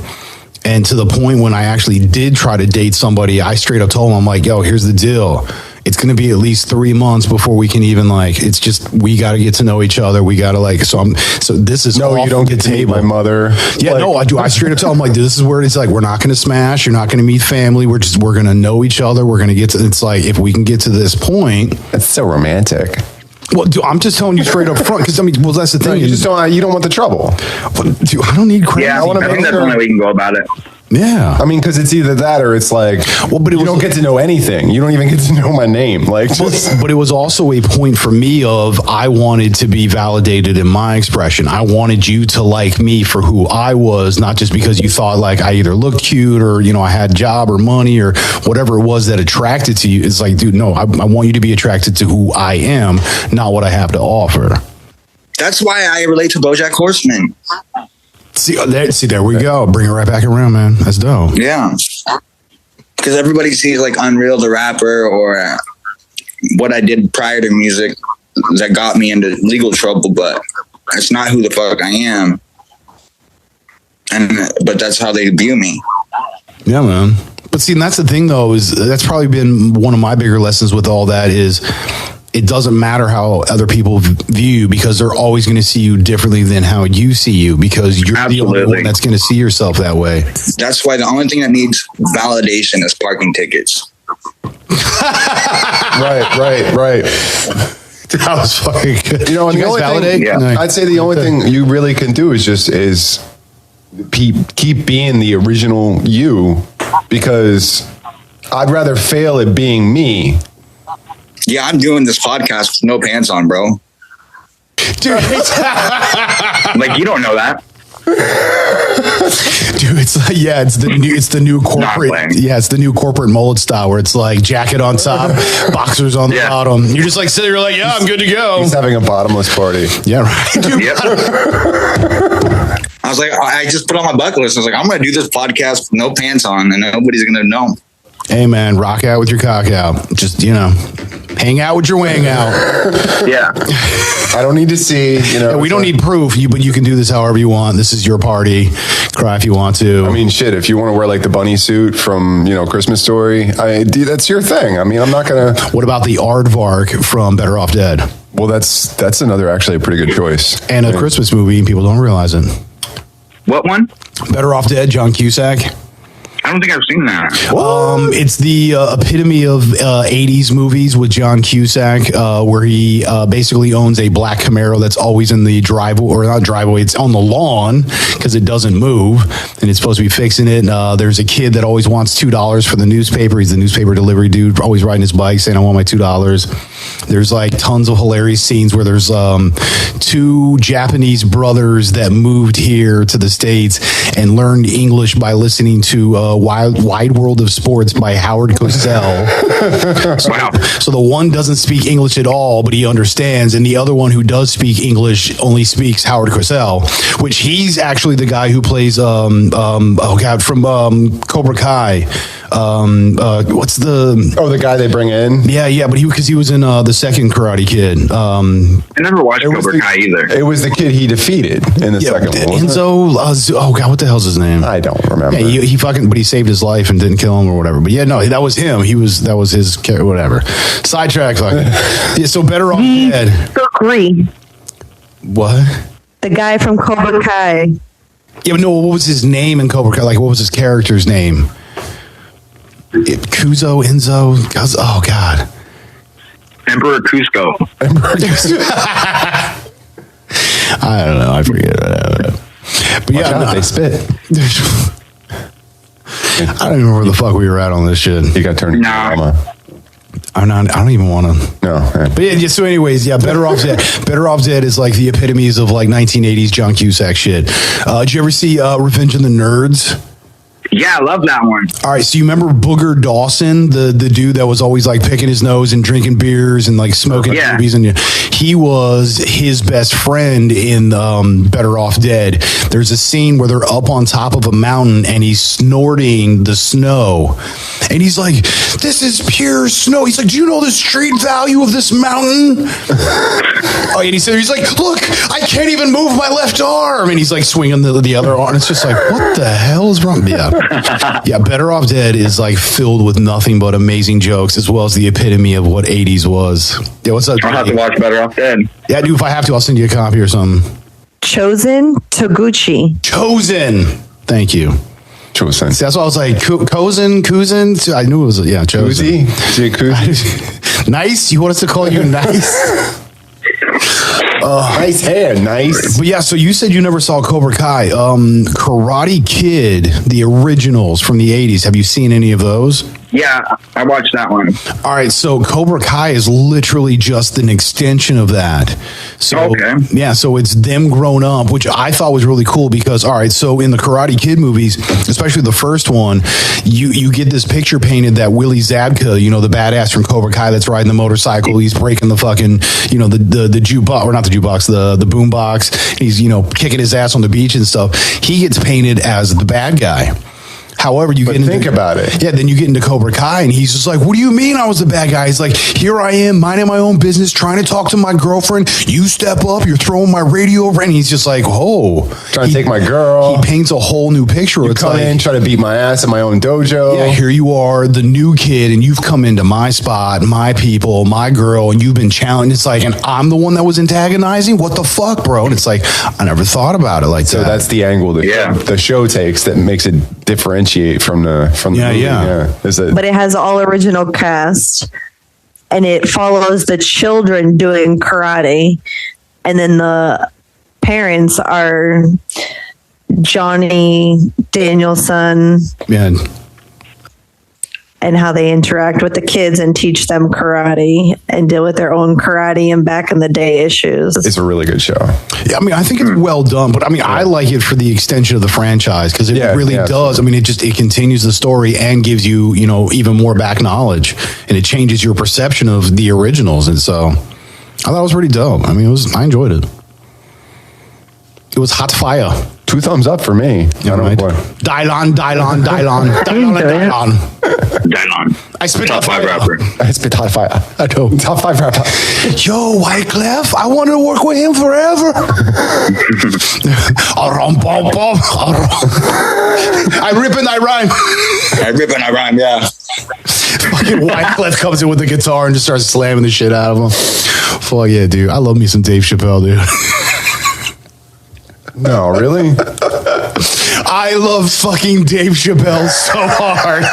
And to the point when I actually did try to date somebody, I straight up told them, I'm like, yo, here's the deal. It's going to be at least 3 months before we can even it's just, we got to get to know each other. We got to so this is no, you don't get to meet my mother. Yeah, no, I do. I straight up tell them this is where it's like, we're not going to smash. You're not going to meet family. We're going to know each other. We're going to get to, it's like, if we can get to this point. That's so romantic. Well, dude, I'm just telling you straight up front because that's the thing. You don't want the trouble. Dude, I don't need crazy. Yeah, I think that's the only way we can go about it. Yeah. I mean, because it's either that or it's like, well, but you don't get to know anything. You don't even get to know my name. Like, but it was also a point for me of I wanted to be validated in my expression. I wanted you to like me for who I was, not just because you thought like I either looked cute or, you know, I had job or money or whatever it was that attracted to you. It's like, dude, no, I want you to be attracted to who I am, not what I have to offer. That's why I relate to BoJack Horseman. See, there we go. Bring it right back around, man. That's dope. Yeah. Because everybody sees like Unreal the rapper or what I did prior to music that got me into legal trouble, but that's not who the fuck I am. But that's how they view me. Yeah, man. But see, and that's the thing though, is that's probably been one of my bigger lessons with all that is it doesn't matter how other people view you because they're always going to see you differently than how you see you because you're the only one that's going to see yourself that way. That's why the only thing that needs validation is parking tickets. right. That was fucking good. You know, and you the guys only validate? thing, No. I'd say the only thing you really can do is just keep being the original you, because I'd rather fail at being me. Yeah, I'm doing this podcast with no pants on, bro. Dude, Like, you don't know that. dude, it's the new corporate. playing. Yeah, it's the new corporate mullet style where it's like jacket on top, boxers on the Yeah. bottom. You're just like sitting there like, yeah, I'm good to go. He's having a bottomless party. Yeah, right. Dude, Yep. I was like, I just put on my bucket list. I was like, I'm going to do this podcast with no pants on and nobody's going to know. Hey man, rock out with your cock out. Just, you know, hang out with your wang out. Yeah. I don't need to see, you know. Yeah, we don't need proof, but you can do this however you want. This is your party. Cry if you want to. I mean, shit, if you want to wear like the bunny suit from, you know, Christmas Story, that's your thing. I mean, I'm not going to. What about the aardvark from Better Off Dead? Well, that's another actually a pretty good choice. And a Christmas movie, and people don't realize it. What one? Better Off Dead, John Cusack. I don't think I've seen that. It's the epitome of 80s movies with John Cusack, where he basically owns a black Camaro that's always in the driveway, or not driveway, it's on the lawn because it doesn't move, and it's supposed to be fixing it. There's a kid that always wants $2 for the newspaper. He's the newspaper delivery dude, always riding his bike saying, I want my $2. There's like tons of hilarious scenes where there's two Japanese brothers that moved here to the States and learned English by listening to Wide World of Sports by Howard Cosell. Wow. So the one doesn't speak English at all, but he understands, and the other one who does speak English only speaks Howard Cosell, which he's actually the guy who plays from Cobra Kai. What's the guy they bring in? Yeah, but he was in the second Karate Kid. I never watched Cobra Kai either. It was the kid he defeated in the second one. wasn't it? Enzo. Oh God, what the hell's his name? I don't remember. Yeah, he fucking, but he saved his life and didn't kill him or whatever. But yeah, no, that was him. That was his character, whatever. Sidetrack, fucking. Yeah, so Better Off Dead. Agree. What? The guy from Cobra Kai. Yeah, but no, what was his name in Cobra Kai? Like, what was his character's name? Enzo. Oh God. Emperor Cusco. I don't know. I forget. But Watch out, they spit. I don't even know where the fuck we were at on this shit. He got turned into Nah. drama. I don't even want to. No. Yeah. But yeah, so anyways, yeah, Better Off Dead. Better Off Dead is like the epitomes of like 1980s John Cusack shit. Did you ever see Revenge of the Nerds? Yeah, I love that one. All right, so you remember Booger Dawson, the dude that was always like picking his nose and drinking beers and like smoking doobies, and he was his best friend in Better Off Dead. There's a scene where they're up on top of a mountain and he's snorting the snow, and he's like, "This is pure snow." He's like, "Do you know the street value of this mountain?" Oh, and he's like, "Look, I can't even move my left arm," and he's like swinging the other arm. It's just like, what the hell is wrong? Yeah, Better Off Dead is like filled with nothing but amazing jokes, as well as the epitome of what 80s was. Yeah, what's up? I'll have to watch Better Off Dead. Yeah, dude, if I have to, I'll send you a copy or something. Chosen Toguchi. Chosen. Thank you. Chosen. See, that's why I was like, Kuzin. I knew it was, Chosen. Koozie? Nice? You want us to call you nice? Nice hair, nice. But yeah, so you said you never saw Cobra Kai. Karate Kid, the originals from the 80s. Have you seen any of those? Yeah, I watched that one. All right, so Cobra Kai is literally just an extension of that. So Okay. yeah, so it's them grown up, which I thought was really cool because all right, so in the Karate Kid movies, especially the first one, you get this picture painted that Willie Zabka, you know, the badass from Cobra Kai that's riding the motorcycle, he's breaking the fucking, you know, the jukebox, or not the jukebox, the boombox. He's, you know, kicking his ass on the beach and stuff. He gets painted as the bad guy. However, you get into, think about it. Yeah, then you get into Cobra Kai, and he's just like, "What do you mean I was the bad guy?" He's like, "Here I am, minding my own business, trying to talk to my girlfriend. You step up, you're throwing my radio over," and he's just like, "Oh, Trying to take my girl. He paints a whole new picture. You It's come like, in, try to beat my ass at my own dojo. yeah, here you are, the new kid, and you've come into my spot, my people, my girl, and you've been challenged. It's like, and I'm the one that was antagonizing. What the fuck, bro?" And it's like, I never thought about it like So that. that's the angle that the show takes that makes it differentiate from the movie. Is it? But it has all original cast, and it follows the children doing karate, and then the parents are Johnny Danielson, yeah. and how they interact with the kids and teach them karate and deal with their own karate and back in the day issues. It's a really good show. Yeah, I mean, I think it's well done, but I mean, I like it for the extension of the franchise because it really does. I mean, it continues the story and gives you, you know, even more back knowledge, and it changes your perception of the originals. And so, I thought it was pretty dope. I mean, I enjoyed it. It was hot fire. 2 thumbs up for me. Yeah, right. Dylon. Dylon. I spit Top hot 5 fire. rapper. I spit hot fire. I know. Top 5 rapper. Yo, Wyclef, I want to work with him forever. I rip and I rhyme. I rip and I rhyme, yeah. Fucking Wyclef comes in with the guitar and just starts slamming the shit out of him. Fuck yeah, dude. I love me some Dave Chappelle, dude. No, really? I love fucking Dave Chappelle so hard.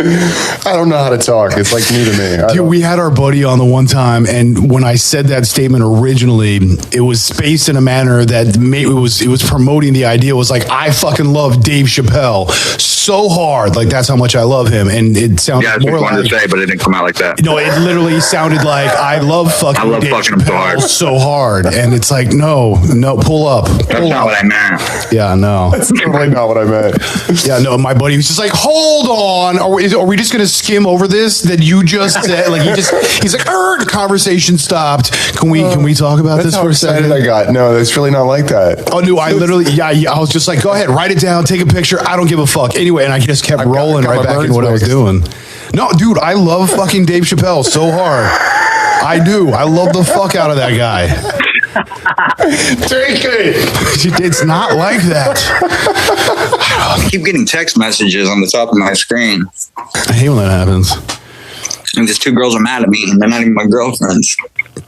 I don't know how to talk. It's like new to me. Dude, we had our buddy on the one time, and when I said that statement originally, it was spaced in a manner that it was promoting the idea. It was like, I fucking love Dave Chappelle so hard. Like, that's how much I love him. And it sounded Yeah, that's what more I wanted like, to say, but it didn't come out like that. no, it literally sounded like I love fucking Dave fucking him so Chappelle hard. so hard. And it's like, no, pull up. That's Pull not up. what I meant. Yeah, no. That's totally not what I meant. Yeah, no, my buddy was just like, hold on. Are we just going to skim over this that you just said? Like, he's like, the conversation stopped. Can we talk about That's this how for a excited second? I got. No, that's really not like that. Oh, no, I literally, I was just like, go ahead, write it down, take a picture. I don't give a fuck. Anyway, and I just kept rolling got right my back into birds what I was waxed. doing. No, dude, I love fucking Dave Chappelle so hard. I do. I love the fuck out of that guy. Take it. It's not like that. I keep getting text messages on the top of my screen. I hate when that happens. And these 2 girls are mad at me, and they're not even my girlfriends.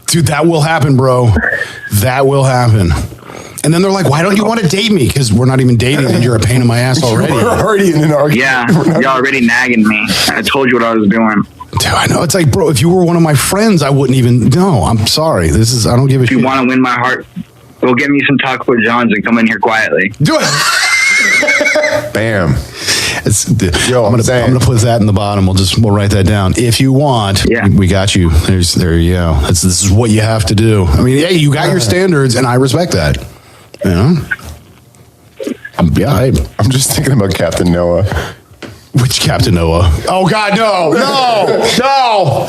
Dude, that will happen, bro. That will happen. And then they're like, why don't you want to date me? Because we're not even dating and you're a pain in my ass already. We're already in an argument. Yeah, you're already nagging me. I told you what I was doing. Dude, I know. It's like, bro, if you were one of my friends, I wouldn't even. No, I'm sorry. I don't give a If shit. you want to win my heart, go get me some Taco John's and come in here quietly. Do it. Bam. I'm gonna put that in the bottom. We'll write that down. If you want, we got you. There you go. This is what you have to do. I mean, hey, you got your standards, and I respect that. You know? I'm just thinking about Captain Noah. Which Captain Noah? Oh God, no.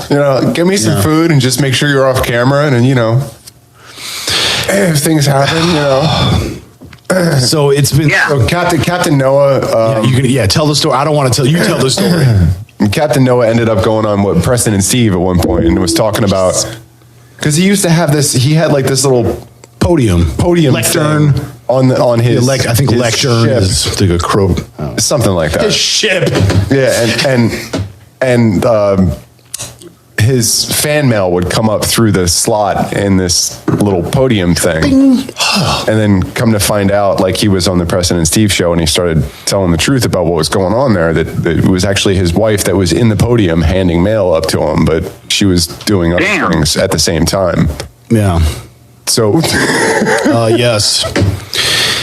You know, give me some food and just make sure you're off camera, and then, you know, if things happen, you know. So it's been So Captain Noah. tell the story. I don't want to tell you. Tell the story. Captain Noah ended up going on what Preston and Steve at one point and was talking about, because he used to have this. He had like this little podium lectern on his. I think his lectern ship. is like a crow. Something like that. His ship. Yeah, and his fan mail would come up through the slot in this little podium thing. And then come to find out, like, he was on the Preston and Steve show and he started telling the truth about what was going on there, that it was actually his wife that was in the podium handing mail up to him, but she was doing other things at the same time. Yeah. So, yes.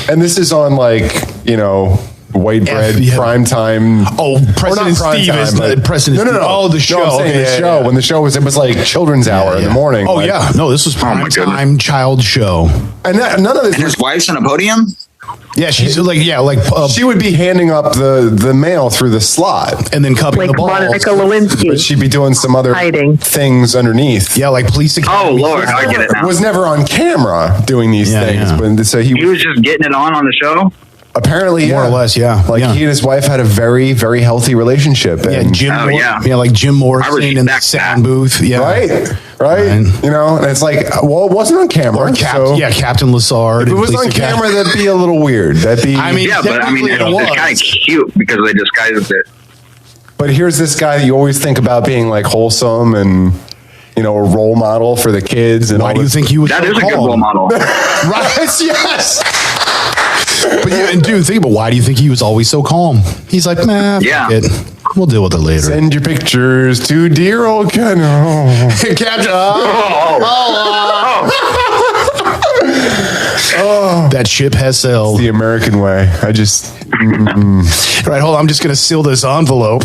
And this is on, like, you know, white bread, prime time. Oh, Preston and Steve is the Preston. No. Oh, the show. No, I'm saying the show. When the show was, it was like children's hour in the morning. Oh, like, yeah. No, this was prime time child show. And none of this. And his wife's on a podium? Yeah, she's like, she would be handing up the mail through the slot and then cupping the ball. Monica Lewinsky. But she'd be doing some other things underneath. Yeah, like police academy. Oh, Lord, I get it now. Was never on camera doing these things. Yeah. But so He was just getting it on the show? apparently, more or less, yeah. Like he and his wife had a very, very healthy relationship. And like Jim Morrison in the sound booth. Yeah. Right. You know, and it's like, well, it wasn't on camera. Or Captain Lassard. If it was on camera, that'd be a little weird. That'd be. I mean, yeah, but I mean, it's kind of cute because they disguised it. But here's this guy that you always think about being like wholesome and, you know, a role model for the kids. And why do you think he was? That is a good role model. Right? Yes. But yeah, and dude, think about why do you think he was always so calm? He's like, man, we'll deal with it later. Send your pictures to dear old Ken. Capture. That ship has sailed. It's the American way. I just. Right, hold on. I'm just going to seal this envelope.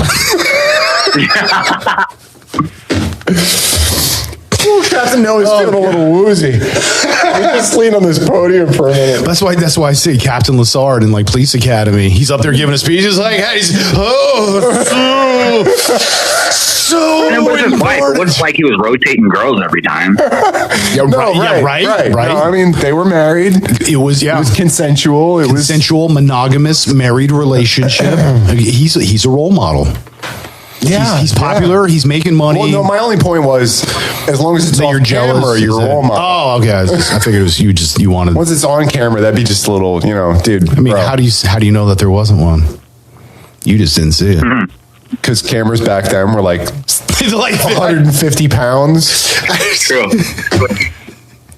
Captain Nelly's feeling a little woozy. We just lean on this podium for a minute. That's why I say Captain Lassard in like Police Academy. He's up there giving a speech. He's like, hey, so and it wasn't like it wasn't like he was rotating girls every time. Right. No, I mean, they were married. It was consensual. It was consensual, monogamous, married relationship. He's a role model. Yeah, he's popular. He's making money. Well, no, my only point was, as long as it's off camera, you're a role model. Oh, okay. I figured it was you wanted. Once it's on camera, that'd be just a little, you know, dude. I mean, how do you know that there wasn't one? You just didn't see it. Because cameras back then were like 150 pounds. True.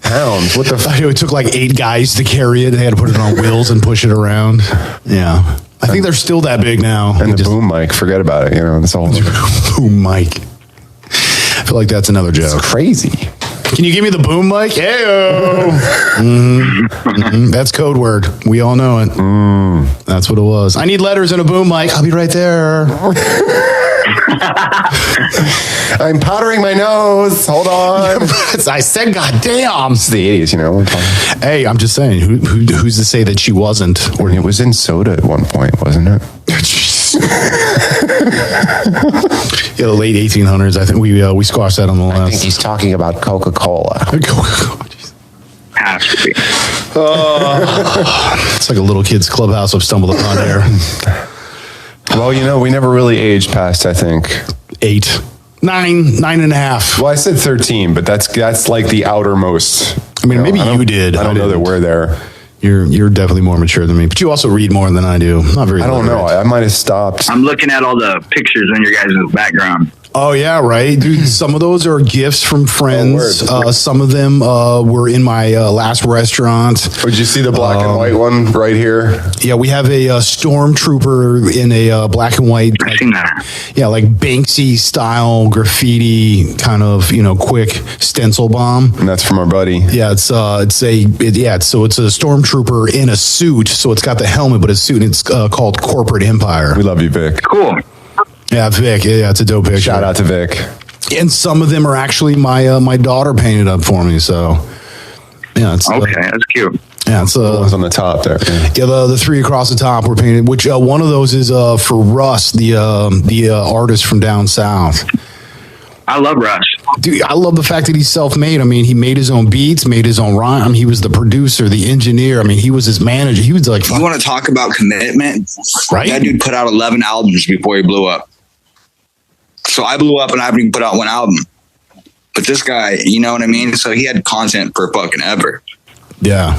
Pounds. What the fuck? It took like 8 guys to carry it. They had to put it on wheels and push it around. Yeah. I think they're still that big now. And the boom mic, forget about it. You know, it's all boom mic. I feel like that's another joke. It's crazy. Can you give me the boom mic? Heyo. That's code word. We all know it. That's what it was. I need letters and a boom mic. I'll be right there. I'm powdering my nose. Hold on. I said, goddamn. It's the 80s, you know. Hey, I'm just saying, who's to say that she wasn't? Or it was in soda at one point, wasn't it? The late 1800s. I think we squashed that on the last. I think he's talking about Coca-Cola. Has to be. It's like a little kid's clubhouse I've stumbled upon here. Well, you know, we never really aged past, I think, 8, 9 and a half. Well, I said 13, but that's like the outermost. I mean, maybe you did. I don't know that we're there. You're definitely more mature than me, but you also read more than I do. Not very. I don't know. I might have stopped. I'm looking at all the pictures in your guys' background. Oh yeah, right, dude. Some of those are gifts from friends. Some of them were in my last restaurant. Would you see the black and white one right here? Yeah, we have a stormtrooper in a black and white. I've seen that. Yeah, like Banksy style graffiti, kind of quick stencil bomb. And that's from our buddy. Yeah, it's a stormtrooper in a suit. So it's got the helmet, but it's suit. And it's called Corporate Empire. We love you, Vic. Cool. Yeah, Vic. Yeah, it's a dope picture. Shout out to Vic. And some of them are actually my daughter painted up for me. So yeah, it's okay. That's cute. Yeah, it's the ones on the top there. Yeah, the 3 across the top were painted. Which one of those is for Russ, the artist from down south. I love Russ. Dude, I love the fact that he's self-made. I mean, he made his own beats, made his own rhyme. I mean, he was the producer, the engineer. I mean, he was his manager. He was like, you want to talk about commitment? Right? That dude put out 11 albums before he blew up. So I blew up and I haven't even put out one album. But this guy, you know what I mean? So he had content for fucking ever. Yeah.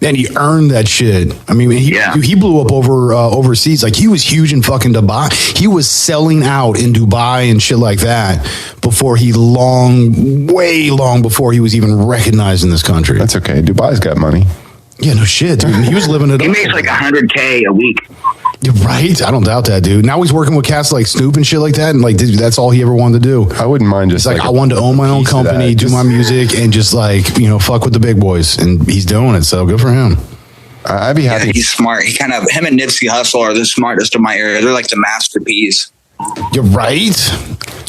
And he earned that shit. I mean, he blew up overseas. Like, he was huge in fucking Dubai. He was selling out in Dubai and shit like that before way long before he was even recognized in this country. That's okay. Dubai's got money. Yeah, no shit, dude. He was living it up. He makes like $100K a week. You're right. I don't doubt that, dude. Now he's working with cats like Snoop and shit like that. And like, dude, that's all he ever wanted to do. I wouldn't mind just like I wanted to own my own company, do my music, and just like, you know, fuck with the big boys. And he's doing it. So good for him. I'd be happy. Yeah, he's smart. Him and Nipsey Hussle are the smartest in my area. They're like the masterpiece. You're right.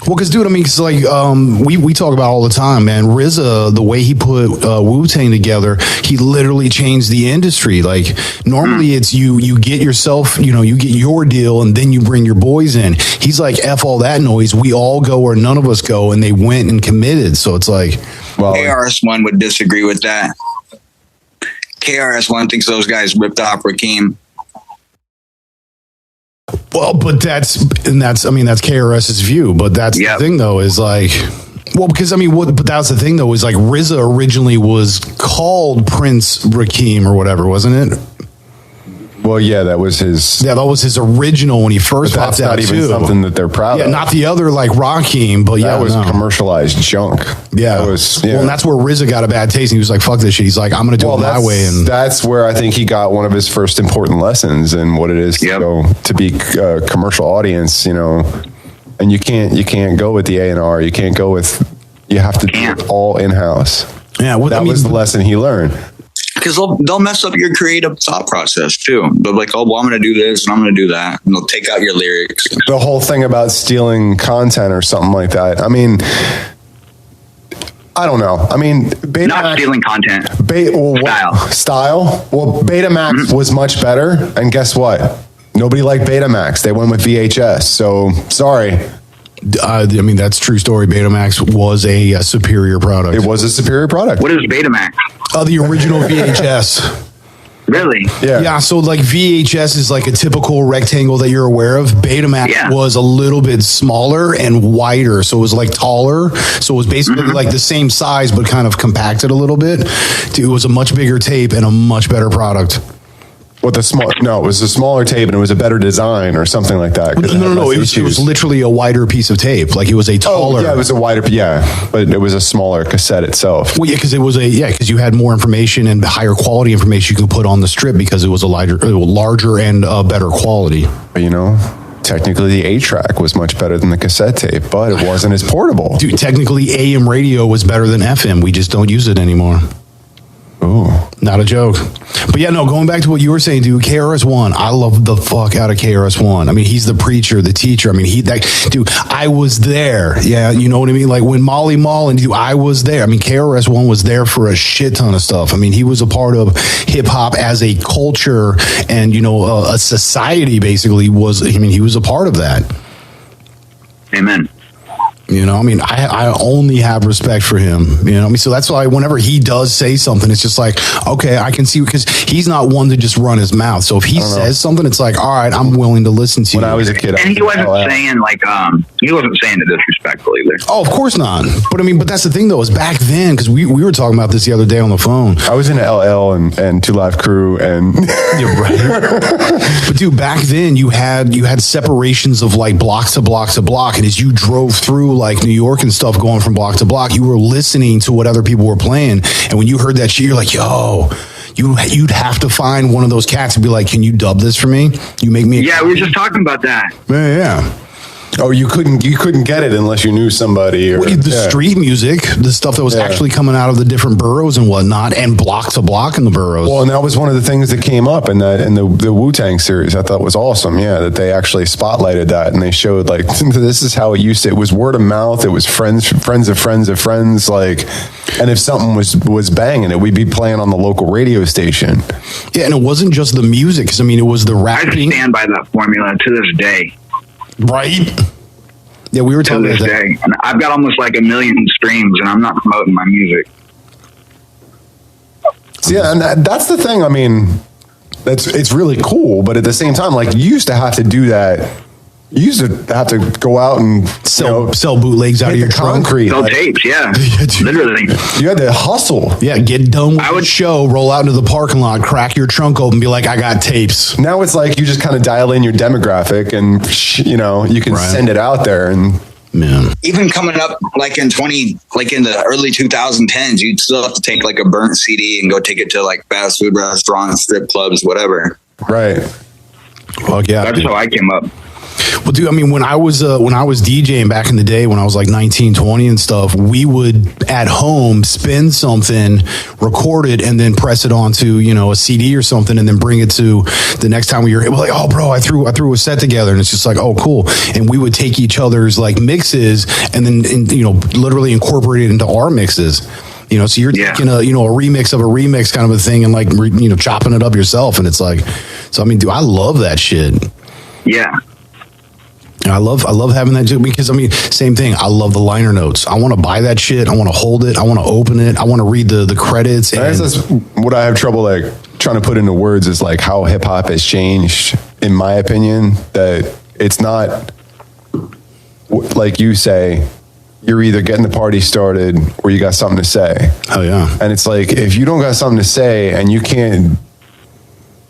Well, because, dude, I mean, cause like we talk about all the time, man. RZA, the way he put Wu-Tang together, he literally changed the industry. Like, normally it's you get yourself, you know, you get your deal, and then you bring your boys in. He's like, F all that noise. We all go or none of us go, and they went and committed. So it's like, well, KRS-One would disagree with that. KRS-One thinks those guys ripped off Rakim. Well, but that's KRS's view. But that's the thing, though, is like, well, because I mean, but that's the thing, though, is like RZA originally was called Prince Rakim or whatever, wasn't it? Well, yeah, that was his. Yeah, that was his original when he first popped out. That's not even something that they're proud of. Yeah, not the other like Rakim, but that was commercialized junk. Yeah, that was. Well, and that's where RZA got a bad taste. And he was like, "Fuck this shit." He's like, "I'm going to do it my way." And that's where I think he got one of his first important lessons in what it is to go to be a commercial audience. You know, and you can't go with the A&R. You can't go with. You have to do it all in house. Yeah, that was the lesson he learned. Because they'll mess up your creative thought process too. They'll be like, oh, well, I'm going to do this and I'm going to do that. And they'll take out your lyrics. The whole thing about stealing content or something like that. I mean, I don't know. I mean, not stealing content. Style. Well, Betamax was much better. And guess what? Nobody liked Betamax. They went with VHS. So sorry. I mean, that's true story. Betamax was a superior product. It was a superior product. What is Betamax? The original VHS. Really? Yeah. Yeah. So like VHS is like a typical rectangle that you're aware of. Betamax was a little bit smaller and wider. So it was like taller. So it was basically like the same size, but kind of compacted a little bit. It was a much bigger tape and a much better product. It was a smaller tape and it was a better design or something like that. No. It was literally a wider piece of tape. Like it was a taller. Oh, yeah, it was a wider, but it was a smaller cassette itself. Well, yeah, because because you had more information and higher quality information you could put on the strip because it was a larger and better quality. But you know, technically the 8-track was much better than the cassette tape, but it wasn't as portable. Dude, technically AM radio was better than FM. We just don't use it anymore. Ooh. Not a joke. But yeah, no, going back to what you were saying, dude, KRS-One, I love the fuck out of KRS-One. I mean, he's the preacher, the teacher. I mean, dude, I was there. Yeah, you know what I mean? Like when Molly Mall and I was there. I mean, KRS-One was there for a shit ton of stuff. I mean, he was a part of hip hop as a culture and, you know, a society basically he was a part of that. Amen. You know, I mean, I only have respect for him. You know, I mean, so that's why whenever he does say something, it's just like, okay, I can see because he's not one to just run his mouth. So if he says something, it's like, all right, I'm willing to listen to you. When I was a kid, and he wasn't saying like, he wasn't saying it disrespectful either. Oh, of course not. But I mean, but that's the thing though, is back then because we were talking about this the other day on the phone. I was in LL and Two Live Crew and you're right. But dude, back then you had separations of like block to block to block, and as you drove through like New York and stuff going from block to block, you were listening to what other people were playing. And when you heard that shit, you're like, yo, you'd have to find one of those cats and be like, can you dub this for me? You make me. Yeah, we were just talking about that. Yeah. Oh, you couldn't get it unless you knew somebody. Or, street music, the stuff that was actually coming out of the different boroughs and whatnot, and block to block in the boroughs. Well, and that was one of the things that came up in the Wu-Tang series. I thought was awesome. Yeah, that they actually spotlighted that and they showed like this is how it used to. It was word of mouth. It was friends of friends of friends. Like, and if something was banging it, we'd be playing on the local radio station. Yeah, and it wasn't just the music. Because I mean, it was the rapping. I stand by that formula to this day. Right. Yeah, we were talking about that. Day. And I've got almost like 1 million streams, and I'm not promoting my music. So, yeah, and that's the thing. I mean, it's really cool, but at the same time, like you used to have to do that You used to have to go out and sell bootlegs out of your trunk. concrete. Sell tapes, yeah. Literally. You had to hustle. Yeah, get done with the show, roll out into the parking lot, crack your trunk open, be like, I got tapes. Now it's like you just kind of dial in your demographic and, you can send it out there. And man, even coming up like in the early 2010s, you'd still have to take like a burnt CD and go take it to like fast food restaurants, strip clubs, whatever. Right. Fuck yeah. That's how I came up. Well, dude, I mean, when I was DJing back in the day, when I was like 19, 20 and stuff, we would at home spin something, record it, and then press it onto, a CD or something, and then bring it to the next time we were like, oh, bro, I threw a set together, and it's just like, oh, cool. And we would take each other's like mixes and then, literally incorporate it into our mixes. So you're taking a remix of a remix kind of a thing and like, chopping it up yourself. And it's like, so I mean, dude, I love that shit. Yeah. I love having that too, because I mean, same thing. I love the liner notes. I want to buy that shit. I want to hold it. I want to open it. I want to read the credits. And that's what I have trouble like trying to put into words is like how hip hop has changed, in my opinion. That it's not like you say. You're either getting the party started or you got something to say. Oh yeah. And it's like if you don't got something to say and you can't.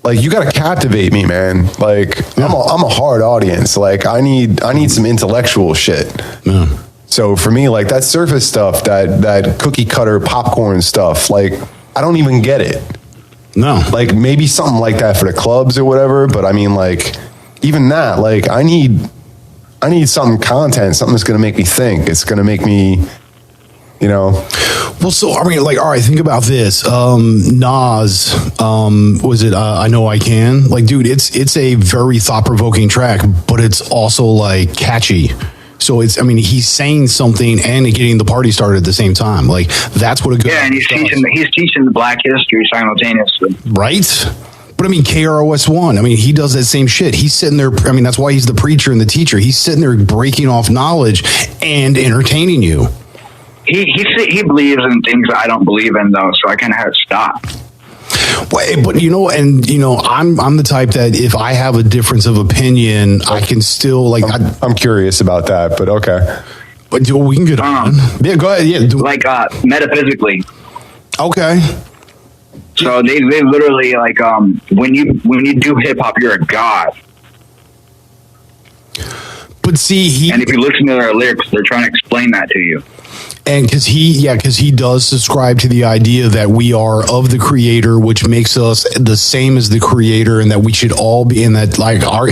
Like you got to captivate me, man. Like I'm a hard audience. Like I need some intellectual shit. Yeah. So for me, like that surface stuff, that cookie cutter popcorn stuff, like I don't even get it. No. Like maybe something like that for the clubs or whatever. But I mean, like even that, like I need something content, something that's going to make me think. It's going to make me, Well, so I mean, like, all right, think about this. Nas, was it? I Know I Can. Like, dude, it's a very thought provoking track, but it's also like catchy. So he's saying something and getting the party started at the same time. Like that's what a good. Yeah, and he's teaching the Black history simultaneously. Right. But I mean, KROS-One, he does that same shit. He's sitting there. That's why he's the preacher and the teacher. He's sitting there breaking off knowledge and entertaining you. He believes in things that I don't believe in, though, so I kind of had to stop. But I'm the type that if I have a difference of opinion, I can still like. I'm curious about that, but okay. But we can get on. Yeah, go ahead. Yeah, like metaphysically. Okay. So they literally like when you do hip hop, you're a god. But see, and if you listen to their lyrics, they're trying to explain that to you. And because he does subscribe to the idea that we are of the creator, which makes us the same as the creator, and that we should all be in that like our.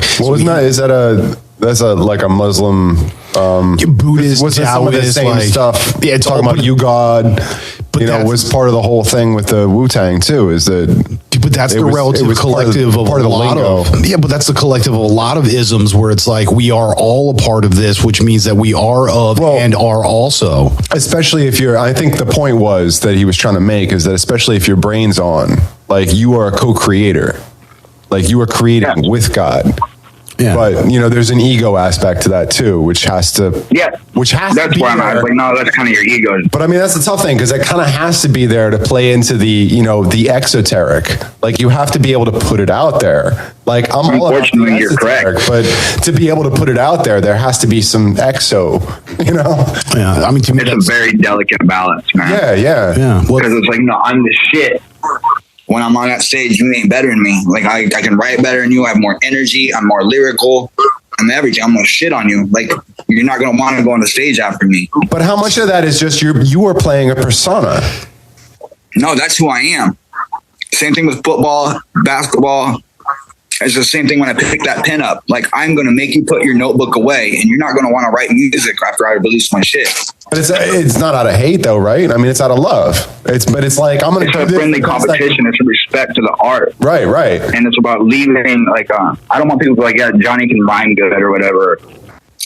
That's like a Muslim, Buddhist, was some of the same like, stuff? Yeah, it's talking about you, God. Was part of the whole thing with the Wu-Tang too. Is that? But that's the relative collective of a lot of. Yeah, but that's the collective of a lot of isms where it's like we are all a part of this, which means that we are of and are also. Especially if you're. I think the point was that he was trying to make is that especially if your brain's on, like you are a co-creator, like you are creating with God. Yeah. But there's an ego aspect to that too, which has to. Yeah. That's where I'm at. Like, no, that's kind of your ego. But that's the tough thing because it kind of has to be there to play into the the exoteric. Like you have to be able to put it out there. Like I'm all about the you're correct. But to be able to put it out there has to be some exo. Yeah. To me, it's a very delicate balance, man. Yeah. Because it's like, no, I'm the shit. When I'm on that stage, you ain't better than me. Like I can write better than you. I have more energy. I'm more lyrical. I'm everything. I'm gonna shit on you. Like you're not gonna want to go on the stage after me. But how much of that is just you are playing a persona? No, that's who I am. Same thing with football, basketball. It's the same thing when I pick that pen up. Like I'm gonna make you put your notebook away, and you're not gonna want to write music after I release my shit. But it's not out of hate though, right? It's out of love. It's like I'm gonna. It's a friendly competition. It's a respect to the art. Right. And it's about leaving like I don't want people to be like, yeah, Johnny can rhyme good or whatever.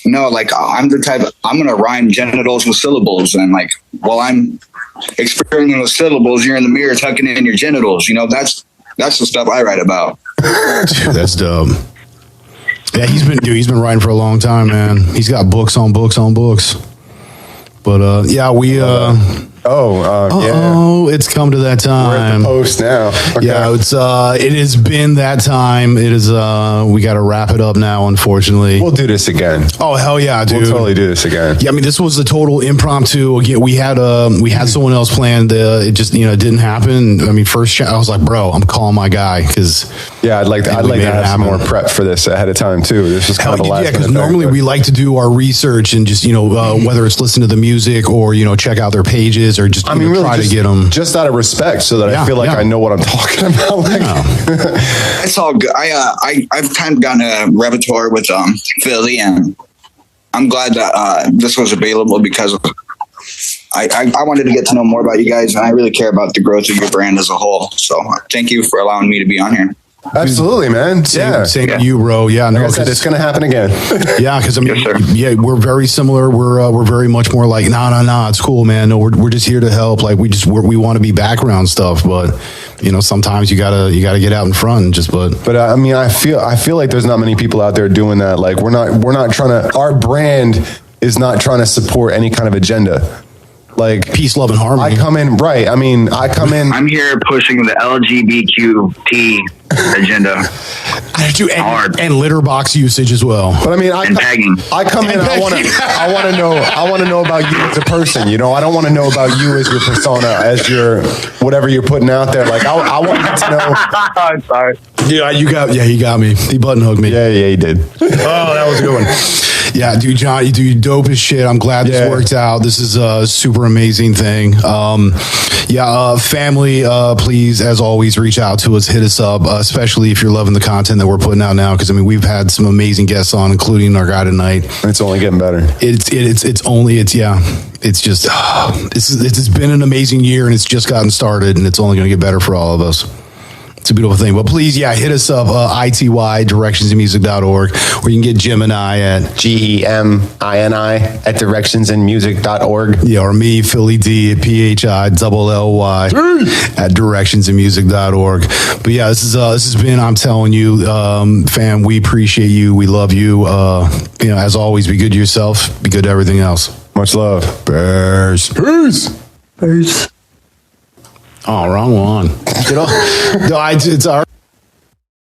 No, like I'm the type. I'm gonna rhyme genitals with syllables, and like while I'm experimenting with syllables, you're in the mirror tucking in your genitals. That's the stuff I write about. Dude, that's dope. Yeah, he's been writing for a long time, man. He's got books on books on books. But we Oh, it's come to that We're at time. the post now. Okay. Yeah, it has been that time. It is we got to wrap it up now, unfortunately. We'll do this again. Oh, hell yeah, dude. We'll totally do this again. Yeah, I mean, this was a total impromptu. Again, we had someone else planned. It just it didn't happen. I mean, I was like, bro, I'm calling my guy because Yeah, I'd like to have some more prep for this ahead of time too. This is kind of a last yeah, because minute thing, normally but- we like to do our research and just whether it's listen to the music or check out their pages or just really try just, to get them just out of respect, so that I feel like I know what I'm talking about. Like, It's all good. I've kind of gotten a repertoire with Philly, and I'm glad that this was available because I wanted to get to know more about you guys, and I really care about the growth of your brand as a whole. So thank you for allowing me to be on here. absolutely, man. Same to you, bro. Yeah, no, Like I said, it's going to happen again. yeah, because I mean, Yes, sir. we're very similar. We're very much more like, nah, it's cool, man. No, we're just here to help. Like we want to be background stuff, but sometimes you gotta get out in front and just. But I mean, I feel like there's not many people out there doing that. Like we're not trying to. Our brand is not trying to support any kind of agenda. Like peace, love, and harmony. I come in. I'm here pushing the LGBTQT agenda. and litter box usage as well. But I mean, And tagging. I come in. I want to know about you as a person. I don't want to know about you as your persona, as your whatever you're putting out there. Like I want you to know. I'm sorry. Yeah, he got me. He button hooked me. Yeah, he did. Oh, that was a good one. Yeah, dude, John, you do dope as shit. I'm glad this worked out. This is a super amazing thing. Family, please, as always, reach out to us, hit us up, especially if you're loving the content that we're putting out now. Because I mean, we've had some amazing guests on, including our guy tonight. It's only getting better. It's just it's been an amazing year, and it's just gotten started, and it's only going to get better for all of us. It's a beautiful thing. But please, hit us up, ITY, directionsinmusic.org, or you can get Gemini at GEMINI at directionsinmusic.org. Yeah, or me, Philly D at PHILLY at directionsinmusic.org. But yeah, this has been, I'm telling you, fam, we appreciate you. We love you. As always, be good to yourself. Be good to everything else. Much love. Peace. Oh, wrong one. It's our